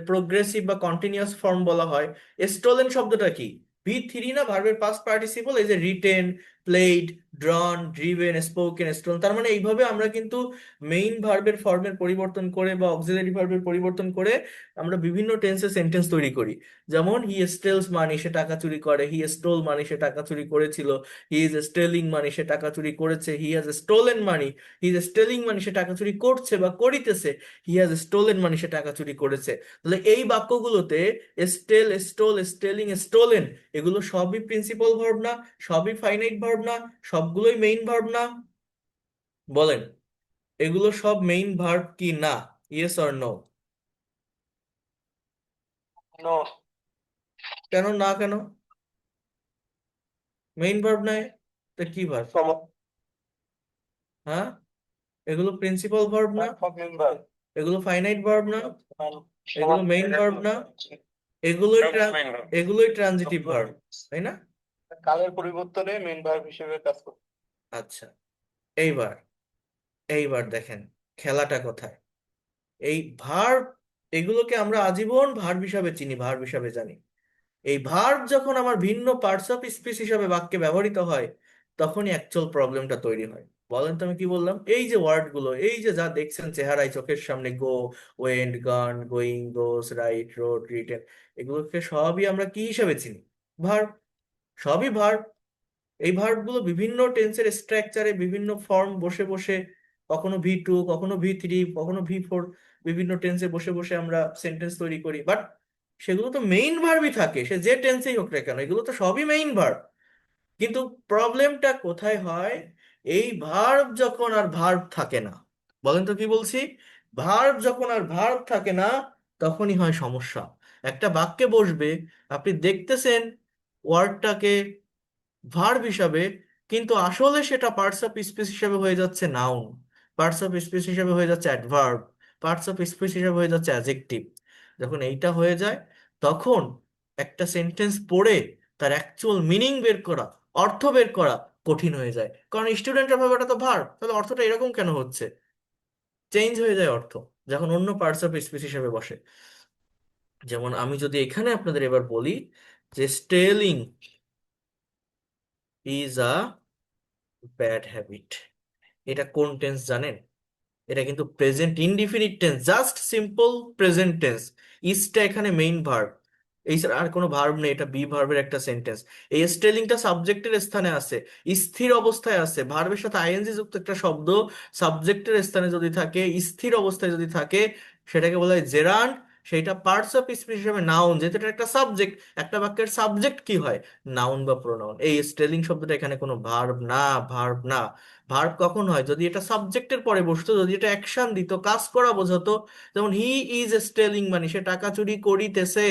প্রোগ্রেসিভ বা কন্টিনিউয়াস ফর্ম বলা হয়। স্টোলেন শব্দটা কি? V3 না, ভার্বের পাস্ট পার্টিসিপল। এই যে written, played, drawn, driven, spoken, stone. তার মানে এইভাবে আমরা কিন্তু মেইন ভার্বের ফর্মের পরিবর্তন করে বা অক্সিলারি ভার্বের পরিবর্তন করে আমরা বিভিন্ন টেন্সে সেন্টেন্স তৈরি করি। যেমন হি স্টেলস মানি, সে টাকা চুরি করে। হি স্টোল মানি, সে টাকা চুরি করেছিল। হি ইজ স্টেলিং মানি, সে টাকা চুরি করেছে। He has stolen money, he is stealing money, সে টাকা চুরি করছে বা করিতেছে। হি হ্যাজ স্টোলেন মানি, সে টাকা চুরি করেছে। তাহলে এই বাক্যগুলোতে স্টেল, স্টোল, স্টেলিং, স্টোলেন এগুলো সবই প্রিন্সিপাল ভার্ব না? সবই ফাইনাইট ভার্ব না? সবগুলোই মেইন ভার্ব না? বলেন, এগুলো সব মেইন ভার্ব কি না? Yes or no? No. কেন না? কেন মেইন ভার্ব নয়? তা কি ভার্ব? হ্যাঁ, এগুলো প্রিন্সিপাল ভার্ব না? Member. এগুলো ফাইনাইট ভার্ব না? এগুলো সমাপ্ত। মেইন ভার্ব না? এগুলোই Sub main verb. এগুলোই ট্রানজিটিভ ভার্ব, তাই না? কালের পরিবর্তনে মেইন ভার্ব হিসেবে কাজ করে। আচ্ছা, এইবার এইবার দেখেন খেলাটা কোথায়। এই ভার্ব, এগুলোকে আমরা আজীবন ভার্ব হিসাবে চিনি, ভার্ব হিসাবে জানি। এই ভার্ব যখন আমার ভিন্ন পার্টস অফ স্পিচ হিসাবে বাক্যে ব্যবহৃত হয়, তখনই অ্যাকচুয়াল প্রবলেমটা তৈরি হয়। বলেন তো আমি কি বললাম? এই যে ওয়ার্ড গুলো, এই যে যা দেখছেন চেহারায় চোখের সামনে, গো, ওয়েন্ট, গান, গোয়িং, গোস, রাইট, রোড, রিটেন, এগুলোকে সবই আমরা কি হিসাবে চিনি? ভার্ব। সবই ভার্ব। এই ভার্বগুলো বিভিন্ন টেন্সের স্ট্রাকচারে বিভিন্ন ফর্ম বসে বসে, কখনো V2, কখনো V3, কখনো V4, বিভিন্ন টেন্সে বসে বসে আমরা সেন্টেন্স তৈরি করি। বাট সেগুলো তো মেইন ভার্বই থাকে, সে যে টেন্সেই হোক না কেন, এগুলো তো সবই মেইন ভার্ব। কিন্তু প্রবলেমটা কোথায় হয়? এই ভার্ব যখন আর ভার্ব থাকে না। বলেন তো কি বলছি? ভার্ব যখন আর ভার্ব থাকে না, তখনই হয় সমস্যা। একটা বাক্যে বসবে, আপনি দেখতেছেন ওয়ার্ডটাকে ভার্ব হিসাবে, কিন্তু আসলে সেটা পার্টস অফ স্পিচ হিসাবে হয়ে যাচ্ছে নাউন, পার্টস অফ স্পিচ হিসাবে হয়ে যাচ্ছে অ্যাডভার্ব, পার্টস অফ স্পিচ হিসাবে হয়ে যাচ্ছে অ্যাডজেক্টিভ। যখন এইটা হয়ে যায়, তখন একটা সেন্টেন্স পড়ে তার অ্যাকচুয়াল মিনিং বের করা, অর্থ বের করা কঠিন হয়ে যায়। কারণ স্টুডেন্টরা ভাবে ওটা তো ভার্ব, তাহলে অর্থটা এরকম কেন হচ্ছে? চেঞ্জ হয়ে যায় অর্থ যখন অন্য পার্টস অফ স্পিচ হিসাবে বসে। যেমন আমি যদি এখানে আপনাদের এবার বলি যে stealing is a bad habit, এটা কোন টেন্স জানেন? এটা কিন্তু present indefinite tense, just simple present tense. ইজটা এখানে মেইন ভার্ব, এই ছাড়া আর কোনো ভার্ব নেই, এটা বি ভার্বের একটা সেন্টেন্স। এই স্টেলিংটা সাবজেক্টের স্থানে আছে, স্থির অবস্থায় আছে। ভার্বের সাথে আইএনজি যুক্ত একটা শব্দ সাবজেক্টের স্থানে যদি থাকে, স্থির অবস্থায় যদি থাকে, সেটাকে বলা হয় জেরান্ড। সেইটা পার্টস অফ স্পিচ হিসেবে নাউন, যেহেতু এটা একটা সাবজেক্ট। একটা বাক্যের সাবজেক্ট কি হয়? নাউন বা প্রোনাউন। এই স্টেলিং শব্দটা এখানে কোনো ভার্ব না, ভার্ব না। ভার্ব কখন হয়? যদি এটা সাবজেক্টের পরে বসতো, যদি এটা অ্যাকশন দিত, কাজ করা বোঝাতো। যেমন হি ইজ স্টেলিং, মানে সে টাকা চুরি করিতেছে,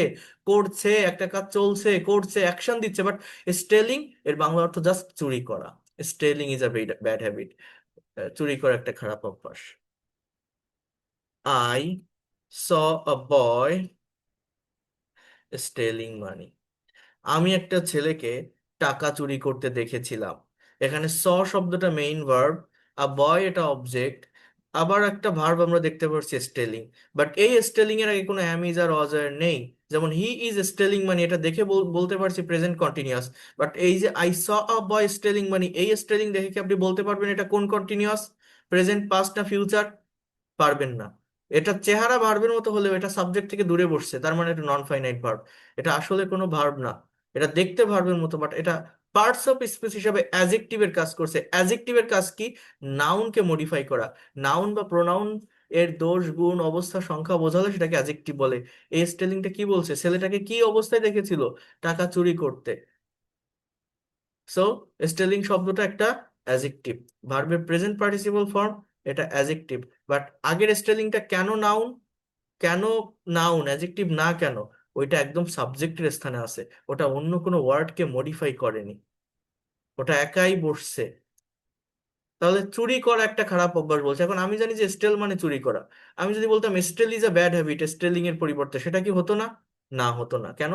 করছে, একটা কাজ চলছে, করছে, অ্যাকশন দিচ্ছে। বাট স্টেলিং এর বাংলা অর্থ জাস্ট চুরি করা। Stealing is a bad habit, চুরি করা একটা খারাপ অভ্যাস। I saw a boy stealing মানি, আমি একটা ছেলেকে টাকা চুরি করতে দেখেছিলাম। এখানে স শব্দটা মেইন ভার্ব, আ বয় এটা অবজেক্ট, আবার একটা ভার্ব আমরা দেখতে পাচ্ছি স্টেলিং। বাট এই স্টেলিং এর আগে কোনো অ্যাম ইজ আর ওয়াজ আর নেই। যেমন হি ইজ স্টেলিং মানে এটা দেখে বলতে পারছি প্রেজেন্ট কন্টিনিউয়াস। বাট এই যে I saw a boy stealing মানে এই স্টেলিং দেখে কি আপনি বলতে পারবেন এটা কোন কন্টিনিউয়াস, প্রেজেন্ট পাস্ট না ফিউচার? পারবেন না। এটা চেহারা ভার্বের মতো হলেও এটা সাবজেক্ট থেকে দূরে বসছে, তার মানে এটা নন ফাইনাইট ভার্ব। এটা আসলে কোনো ভার্ব না। এটা দেখতে ভার্বের মতো, বাট এটা পার্টস অফ স্পিচ হিসাবে অ্যাজেক্টিভের কাজ করছে। অ্যাজেক্টিভের কাজ কি? নাউনকে মডিফাই করা। নাউন বা প্রোনাউন এর দোষ গুণ অবস্থা সংখ্যা বোঝালে সেটাকে অ্যাজেক্টিভ বলে। এই স্টেলিংটা কি বলছে? ছেলেটাকে কি অবস্থায় দেখেছিল? টাকা চুরি করতে। সো স্টেলিং শব্দটা একটা অ্যাজেক্টিভ, ভার্বের প্রেজেন্ট পার্টিসিপল ফর্ম, এটা অ্যাজেক্টিভ। বাট আগের স্টেলিংটা কেন নাউন? কেন নাউন, অ্যাজেক্টিভ না কেন? ওইটা একদম সাবজেক্টের স্থানে আছে, ওটা অন্য কোনো ওয়ার্ডকে মডিফাই করেনি, ওটা একাই বসছে। তাহলে চুরি করা একটা খারাপ অভ্যাস বলছে। এখন আমি জানি যে স্টেল মানে চুরি করা। আমি যদি বলতাম steal is a bad habit stealing এর পরিবর্তে, সেটা কি হতো না? না, হতো না। কেন?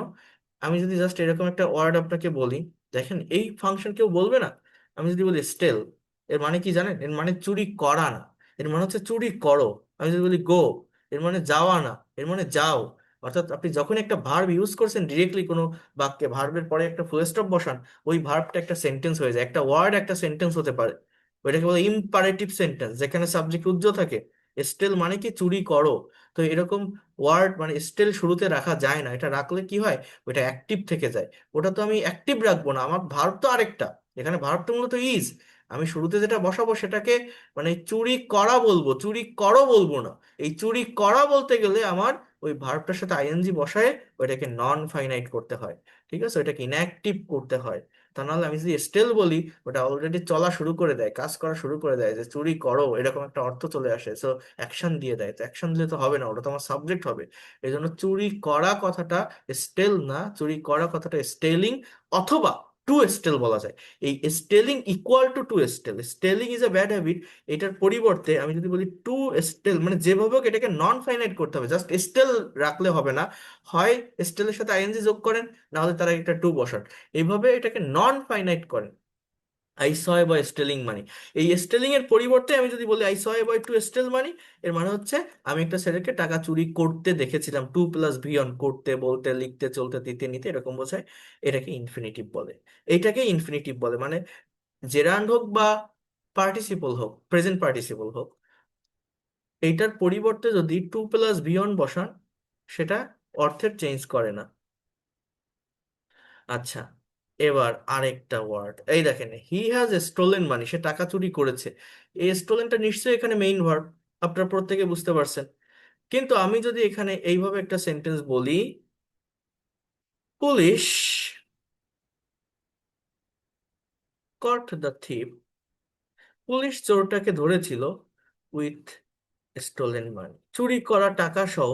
আমি যদি জাস্ট এরকম একটা ওয়ার্ড আপনাকে বলি, দেখেন এই ফাংশন কেউ বলবে না। আমি যদি বলি স্টেল, এর মানে কি জানেন? এর মানে চুরি করা না, এর মানে হচ্ছে চুরি করো। আমি যদি বলি গো, এর মানে যাওয়া না, এর মানে যাও। অর্থাৎ আপনি যখন একটা ভার্ব ইউজ করছেন ডিরেক্টলি কোনো বাক্যে, ভার্বের পরে একটা ফুল স্টপ বসান, ওই ভার্বটা একটা সেন্টেন্স হয়ে যায়। একটা ওয়ার্ড একটা সেন্টেন্স হতে পারে। ওইটাকে বলে ইম্পারেটিভ সেন্টেন্স, যেখানে সাবজেক্ট উজ্জ্বল থাকে। স্টেল মানে কি? চুরি করো। তো এরকম ওয়ার্ড মানে স্টেল শুরুতে রাখা যায় না। এটা রাখলে কি হয়? ওইটা অ্যাক্টিভ থেকে যায়। ওটা তো আমি অ্যাক্টিভ রাখবো না, আমার ভার্ব তো আরেকটা। এখানে ভার্ব তো মূলত ইজ। আমি শুরুতে যেটা বসাবো সেটাকে মানে চুরি করা বলবো, চুরি করো বলবো না। এই চুরি করা বলতে গেলে আমার ওই ভার্বটার সাথে আইএনজি বসায় ওইটাকে নন ফাইনাইট করতে হয়। ঠিক আছে, ওইটাকে ইনঅ্যাক্টিভ করতে হয়। তা নাহলে আমি যদি স্টেল বলি, ওটা অলরেডি চলা শুরু করে দেয়, কাজ করা শুরু করে দেয়, যে চুরি করো এরকম একটা অর্থ চলে আসে। সো অ্যাকশন দিয়ে দেয়। তো অ্যাকশন দিলে তো হবে না, ওটা তো আমার সাবজেক্ট হবে। এই জন্য চুরি করা কথাটা স্টেল না, চুরি করা কথাটা স্টেলিং, অথবা টু স্টেল বলা যায়। এই stealing equal to to steal, stealing is a bad habit, এটার পরিবর্তে আমি যদি বলি টু স্টেল, মানে যেভাবে হোক এটাকে নন ফাইনাইট করতে হবে, জাস্ট স্টেল রাখলে হবে না। হয় স্টেলের সাথে আইএনজি যোগ করেন, না হলে তারা একটা টু বসান। এইভাবে এটাকে নন ফাইনাইট করেন। I saw a boy stealing money, এই স্টেলিং এর পরিবর্তে আমি যদি বলি I saw a boy two স্টেল মানি, এর মানে হচ্ছে আমি একটা ছেলেকে টাকা চুরি করতে দেখেছিলাম। টু প্লাস ভি অন, করতে বলতে লিখতে চলতে দিতে নিতে এরকম বোঝায়। এটাকে ইনফিনিটিভ বলে। এইটাকে ইনফিনিটিভ বলে মানে জেরান্ড হোক বা পার্টিসিপল হোক, প্রেজেন্ট পার্টিসিপল হোক, এইটার পরিবর্তে যদি টু প্লাস ভি অন বসান, সেটা অর্থের চেঞ্জ করে না। আচ্ছা, এবার আরেকটা ওয়ার্ড এই দেখেন, হি হ্যাজ স্টোলেন মানি, সে টাকা চুরি করেছে। এই স্টোলেনটা নিশ্চয়ই এখানে মেইন ভার্ব, আপনারা প্রত্যেকে বুঝতে পারছেন। কিন্তু আমি যদি এখানে এইভাবে একটা সেন্টেন্স বলি, police caught the thief, police চোরটাকে ধরেছিল উইথ স্টোলেন মানি, চুরি করা টাকা সহ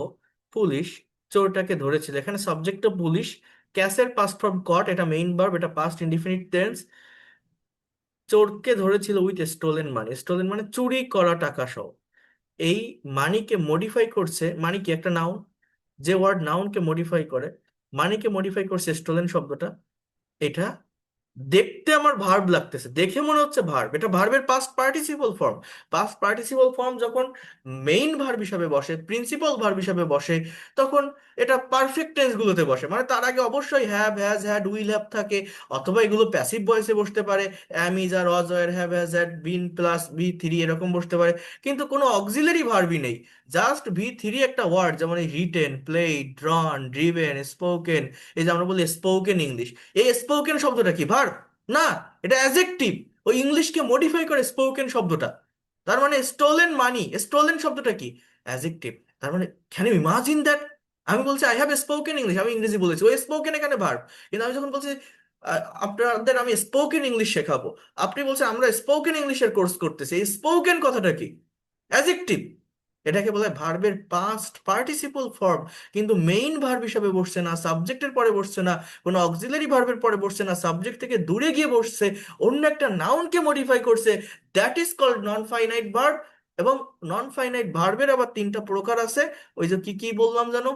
পুলিশ চোরটাকে ধরেছিল। এখানে সাবজেক্টটা পুলিশ, ক্যাসের পাস্ট ফর্ম কট, এটা মেইন ভার্ব, এটা পাস্ট ইনডিফিনিট টেন্স। চোরকে ধরেছিল উইথ স্টোলেন মানি, স্টোলেন মানে চুরি করা টাকা সহ। এই মানিকে মডিফাই করছে, মানি কি একটা নাউন, যে ওয়ার্ড নাউনকে মডিফাই করে, মানিকে মডিফাই করছে স্টোলেন শব্দটা। এটা দেখতে আমার ভার্ব লাগতেছে, দেখে মনে হচ্ছে ভার্ব, এটা ভার্বের past participle form. Past participle form যখন মেইন ভার্ব হিসাবে বসে, প্রিন্সিপাল ভার্ব হিসাবে বসে, তখন এটা পারফেক্ট টেন্স গুলোতে বসে। মানে তার আগে অবশ্যই have, has, had, will have থাকে, অথবা এগুলো প্যাসিভ ভয়েসে বসতে পারে, am, is, are, was, were, have, has, had, been plus V three এরকম বসতে পারে। কিন্তু কোনো অক্সিলারি ভার্বই নেই, জাস্ট ভি থ্রি একটা ওয়ার্ড, যেমন এই written, played, drawn, driven, spoken. এই যে আমরা বলি স্পোকেন ইংলিশ, এই স্পোকেন শব্দটা কি ভার্ব? না, এটা অ্যাজেক্টিভ। ওই ইংলিশকে মডিফাই করে স্পোকেন শব্দটা। তার মানে স্টোলেন মানি, স্টোলেন শব্দটা কি? অ্যাজেক্টিভ। তার মানে ক্যান ইউ ইমাজিন দ্যাট? আমি বলছি আই হ্যাভ স্পোকেন ইংলিশ, আমি ইংরেজি বলেছি, ওই স্পোকেন এখানে ভার্ব। কিন্তু আমি যখন বলছি আপনাদের আমি স্পোকেন ইংলিশ শেখাবো, আপনি বলছেন আমরা স্পোকেন ইংলিশের কোর্স করতেছি, এই স্পোকেন কথাটা কি? অ্যাজেক্টিভ। এটাকে বলে ভার্বের পাস্ট পার্টিসিপল ফর্ম। কিন্তু মেইন ভার্ব হিসাবে বসছে না, সাবজেক্টের পরে বসছে না, কোনো অক্সিলারি ভার্বের পরে বসছে না, সাবজেক্ট থেকে দূরে গিয়ে বসছে, অন্য একটা নাউনকে মডিফাই করছে। That is called non finite verb. এবং নন ফাইনাইট ভার্বের আবার তিনটা প্রকার আছে। ওই যে কি কি বললাম জানো?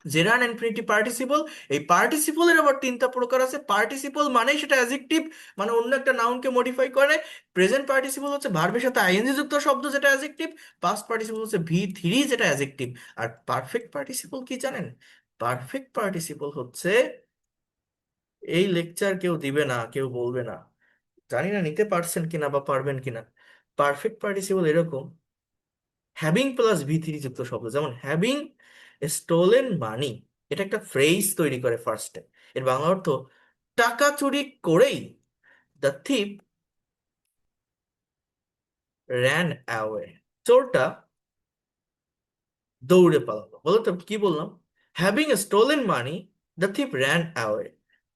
জেরান ইনফিনিটিভ পার্টিসিপল, এই পার্টিসিপলের আবার তিনটা প্রকার আছে। পার্টিসিপল মানেই সেটা অ্যাজেক্টিভ, মানে অন্য একটা নাউনকে মডিফাই করে। প্রেজেন্ট পার্টিসিপল হচ্ছে ভার্বের সাথে আইএনজি যুক্ত শব্দ, যেটা অ্যাজেক্টিভ। পাস্ট পার্টিসিপল হচ্ছে ভি3, যেটা অ্যাজেক্টিভ। আর পারফেক্ট পার্টিসিপল কি জানেন? পারফেক্ট পার্টিসিপল হচ্ছে, এই লেকচার কেউ দিবে না, কেউ বলবে না, জানি না নিতে পারছেন কিনা বা পারবেন কিনা। পারফেক্ট পার্টিসিপল এরকম, হ্যাভিং প্লাস ভি3 যুক্ত শব্দ, যেমন হ্যাভিং স্টোলেন মানি, এটা একটা ফ্রেজ তৈরি করে ফার্স্টে। এর বাংলা অর্থ, টাকা চুরি করেই দ্য থিপ র্যান অ্যাওয়ে, চোরটা দৌড়ে পালালো। বলো তো কি বললাম? Having stolen money, the thief ran away,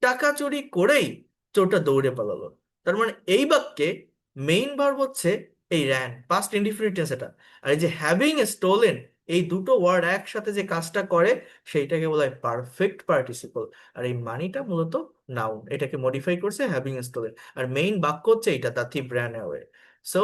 টাকা চুরি করেই চোরটা দৌড়ে পালালো। তার মানে এই বাক্যে মেইন ভার্ব হচ্ছে এই র্যান, পাস্ট ইনডিফিনিট টেন্স এটা। আর এই যে হ্যাভিং স্টোলেন, এই দুটো ওয়ার্ড একসাথে যে কাজটা করে সেইটাকে বলা হয় পারফেক্ট পার্টিসিপল। আর এই মানিটা মূলত নাউন, এটাকে মডিফাই করছে হ্যাভিং স্টোলেন। আর মেইন বাক্য হচ্ছে এইটা, the thief ran away. So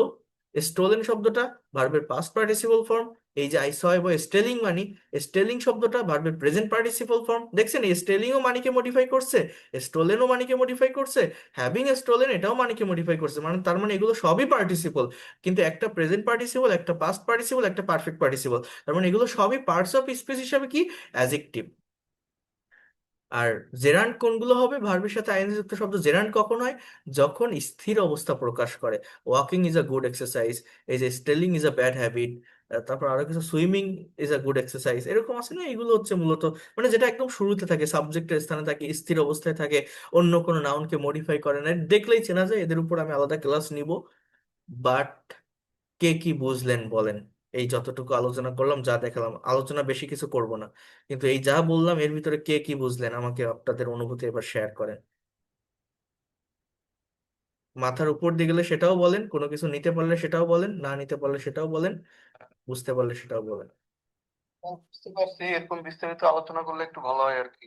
stolen শব্দটা ভার্বের পাস্ট পার্টিসিপল ফর্ম। এই যে আই স এবং স্টেলিং মানি, স্টেলিং শব্দটা ভার্বের প্রেজেন্ট পার্টিসিপল ফর্ম। দেখছেন, এই স্টেলিংও মানিকে মডিফাই করছে, স্টোলেনও মানিকে মডিফাই করছে, হ্যাভিং স্টোলেন এটাও মানিকে মডিফাই করছে। মানে তার মানে এগুলো সবই পার্টিসিপল, কিন্তু একটা প্রেজেন্ট পার্টিসিপল, একটা পাস্ট পার্টিসিপল, একটা পারফেক্ট পার্টিসিপল। তার মানে এগুলো সবই পার্টস অফ স্পিচ হিসাবে কি, অ্যাজেক্টিভ। আর জেরান্ড কোনগুলো হবে? ভার্বের সাথে আইএনজি যুক্ত শব্দ জেরান্ড কখন হয়? যখন স্থির অবস্থা প্রকাশ করে। Walking is a good exercise, এই যে stealing is a bad habit, তারপর আরো কিছু, swimming is a good exercise, এরকম আছে না? এগুলো হচ্ছে মূলত মানে যেটা একদম শুরুতে থাকে, সাবজেক্টের স্থানে থাকে, স্থির অবস্থায় থাকে, অন্য কোনো নাউনকে মডিফাই করে না। দেখলেই চেনা যায়, এদের উপর আমি আলাদা ক্লাস নিব। বাট কে কি বুঝলেন বলেন? এই যতটুকু আলোচনা করলাম, যা দেখালাম, আলোচনা বেশি কিছু করব না, কিন্তু এই যা বললাম এর ভিতরে কে কি বুঝলেন আমাকে আপনাদের অনুভূতি এবার শেয়ার করেন। মাথার উপর দিয়ে গেলে সেটাও বলেন, কোনো কিছু নিতে পারলে সেটাও বলেন, না নিতে পারলে সেটাও বলেন, বুঝতে পারলে সেটাও বলেন। বুঝতে পারছি, এরকম বিস্তারিত আলোচনা করলে একটু ভালো হয় আর কি,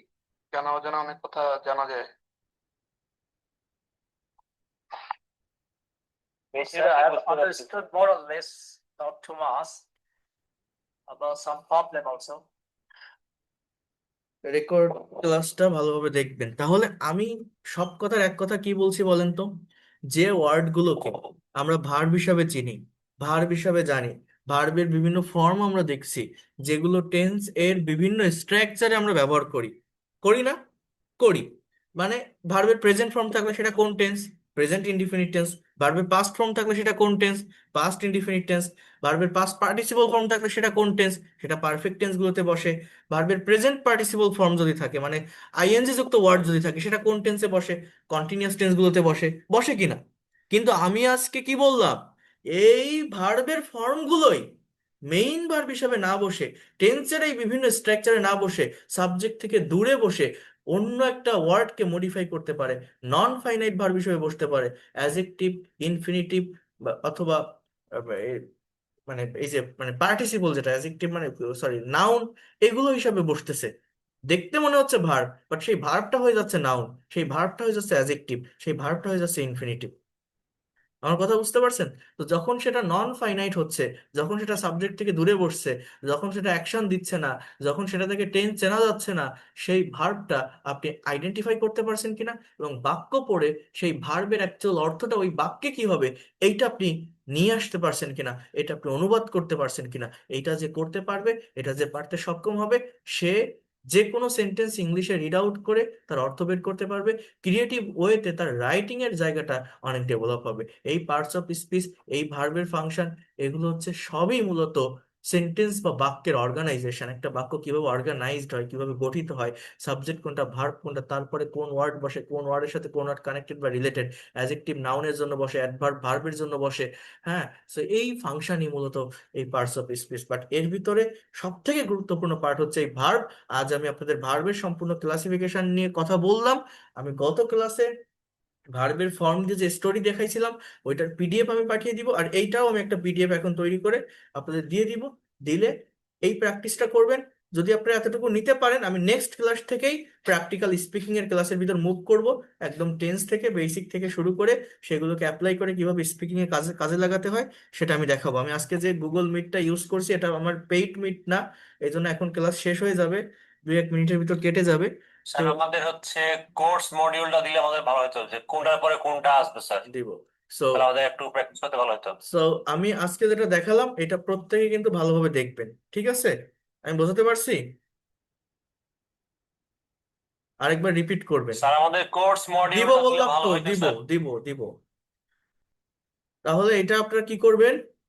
জানা অজানা অনেক কথা জানা যায়। Basically, I have understood more or less, not too much, about some problem also. Record ক্লাসটা ভালোভাবে দেখবেন। তাহলে আমি সব কথার এক কথা কি বলছি বলেন তো? যে ওয়ার্ডগুলোকে আমরা ভার্ব হিসাবে চিনি, ভার্ব হিসাবে জানি, ভার্বের বিভিন্ন ফর্ম আমরা দেখছি, যেগুলো টেন্স এর বিভিন্ন স্ট্রাকচারে আমরা ব্যবহার করি, করি না? করি। মানে ভার্বের প্রেজেন্ট ফর্ম থাকলে সেটা কোন টেন্স? Present indefinite tense. ভার্বের পাস্ট ফর্ম থাকলে সেটা কোন টেন্স? Past indefinite tense. ভার্বের পাস্ট পার্টিসিপল ফর্ম থাকলে সেটা কোন টেন্স? সেটা পারফেক্ট টেন্স গুলোতে বসে। ভার্বের প্রেজেন্ট পার্টিসিপল ফর্ম যদি থাকে, মানে আইএনজি যুক্ত ওয়ার্ড যদি থাকে, সেটা কোন টেন্সে বসে? কন্টিনিউয়াস টেন্স গুলোতে বসে, বসে কিনা? কিন্তু আমি আজকে কি বললাম? এই ভার্বের ফর্মগুলোই মেইন ভার্ব হিসাবে না বসে, টেন্সের এই বিভিন্ন স্ট্রাকচারে না বসে, সাবজেক্ট থেকে দূরে বসে অন্য একটা ওয়ার্ডকে মডিফাই করতে পারে, নন ফাইনাইট ভার্ব হিসেবে বসতে পারে, অ্যাজেক্টিভ, ইনফিনিটিভ, অথবা মানে এই যে মানে পার্টিসিপল, যেটা অ্যাডজেক্টিভ মানে সরি নাউন, এগুলো হিসাবে বসতেছে। দেখতে মনে হচ্ছে ভার্ব, বাট সেই ভার্বটা হয়ে যাচ্ছে নাউন, সেই ভার্বটা হয়ে যাচ্ছে অ্যাডজেক্টিভ, সেই ভার্বটা হয়ে যাচ্ছে ইনফিনিটিভ। আমার কথা বুঝতে পারছেন? তো যখন সেটা নন ফাইনাইট হচ্ছে, যখন সেটা সাবজেক্ট থেকে দূরে বসছে, যখন সেটা অ্যাকশন দিচ্ছে না, যখন সেটা থেকে টেন্স চেনা যাচ্ছে না, সেই ভার্বটা আপনি আইডেন্টিফাই করতে পারছেন কিনা, এবং বাক্য পড়ে সেই ভার্বের অ্যাকচুয়াল অর্থটা ওই বাক্যে কি হবে এইটা আপনি নিয়ে আসতে পারছেন কিনা, এটা আপনি অনুবাদ করতে পারছেন কিনা। এইটা যে করতে পারবে, এটা যে পারতে সক্ষম হবে, সে যে কোনো সেন্টেন্স ইংলিশে রিড আউট করে তার অর্থ বের করতে পারবে, ক্রিয়েটিভ ওয়েতে তার রাইটিং এর জায়গাটা অনেক ডেভেলপ হবে। এই পার্টস অফ স্পিচ, এই ভার্বের ফাংশন, এগুলো হচ্ছে সবই মূলত সেন্টেন্স বা বাক্যের অর্গানাইজেশন। একটা বাক্য কিভাবে অর্গানাইজড হয়, কিভাবে গঠিত হয়, সাবজেক্ট কোনটা, ভার্ব কোনটা, তারপরে কোন ওয়ার্ড বসে, কোন ওয়ার্ডের সাথে কোন ওয়ার্ড কানেক্টেড বা রিলেটেড, অ্যাডজেক্টিভ নাউনের জন্য বসে, অ্যাডভার্ব ভার্বের জন্য বসে। হ্যাঁ, তো এই ফাংশনই মূলত এই পার্টস অফ স্পিচ। বাট এর ভিতরে সব থেকে গুরুত্বপূর্ণ পার্ট হচ্ছে এই ভার্ব। আজ আমি আপনাদের ভার্বের সম্পূর্ণ ক্লাসিফিকেশন নিয়ে কথা বললাম। আমি গত ক্লাসে ভার্বের ফর্ম দিয়ে যে স্টোরি দেখাইছিলাম, ওইটার পিডিএফ আমি পাঠিয়ে দিব, আর এইটাও আমি একটা পিডিএফ এখন তৈরি করে আপনাদের দিয়ে দিব। দিলে এই প্র্যাকটিসটা করবেন। যদি আপনারা এতটুকু নিতে পারেন, আমি নেক্সট ক্লাস থেকেই প্র্যাকটিক্যাল স্পিকিং এর ক্লাসের ভিতর মুভ করব, একদম টেন্স থেকে, বেসিক থেকে শুরু করে সেগুলোকে অ্যাপ্লাই করে কিভাবে স্পিকিং এর কাজে কাজে লাগাতে হয় সেটা আমি দেখাবো। আমি আজকে যে গুগল মিটটা ইউজ করছি, এটা আমার পেইড মিট না, এই জন্য এখন ক্লাস শেষ হয়ে যাবে। 2-1 মিনিটের ভিতর কেটে যাবে। তো স্যার আমাদের হচ্ছে কোর্স মডিউলটা দিলে আমাদের ভালো হতো, যে কোনটার পরে কোনটা আসবে স্যার, দিব। সো তাহলে আমাদের একটু প্র্যাকটিস করতে ভালো হতো। সো আমি আজকে যেটা দেখালাম এটা প্রত্যেকে কিন্তু ভালোভাবে দেখবেন, ঠিক আছে? আমি বোঝাতে পারছি? আরেকবার রিপিট করবেন। স্যার আমাদের কোর্স দিব মডিউলটা দিলে বললাম ভালো তো, হতো দিব স্যার। দিব দিব। তাহলে এটা আপনারা কি করবেন,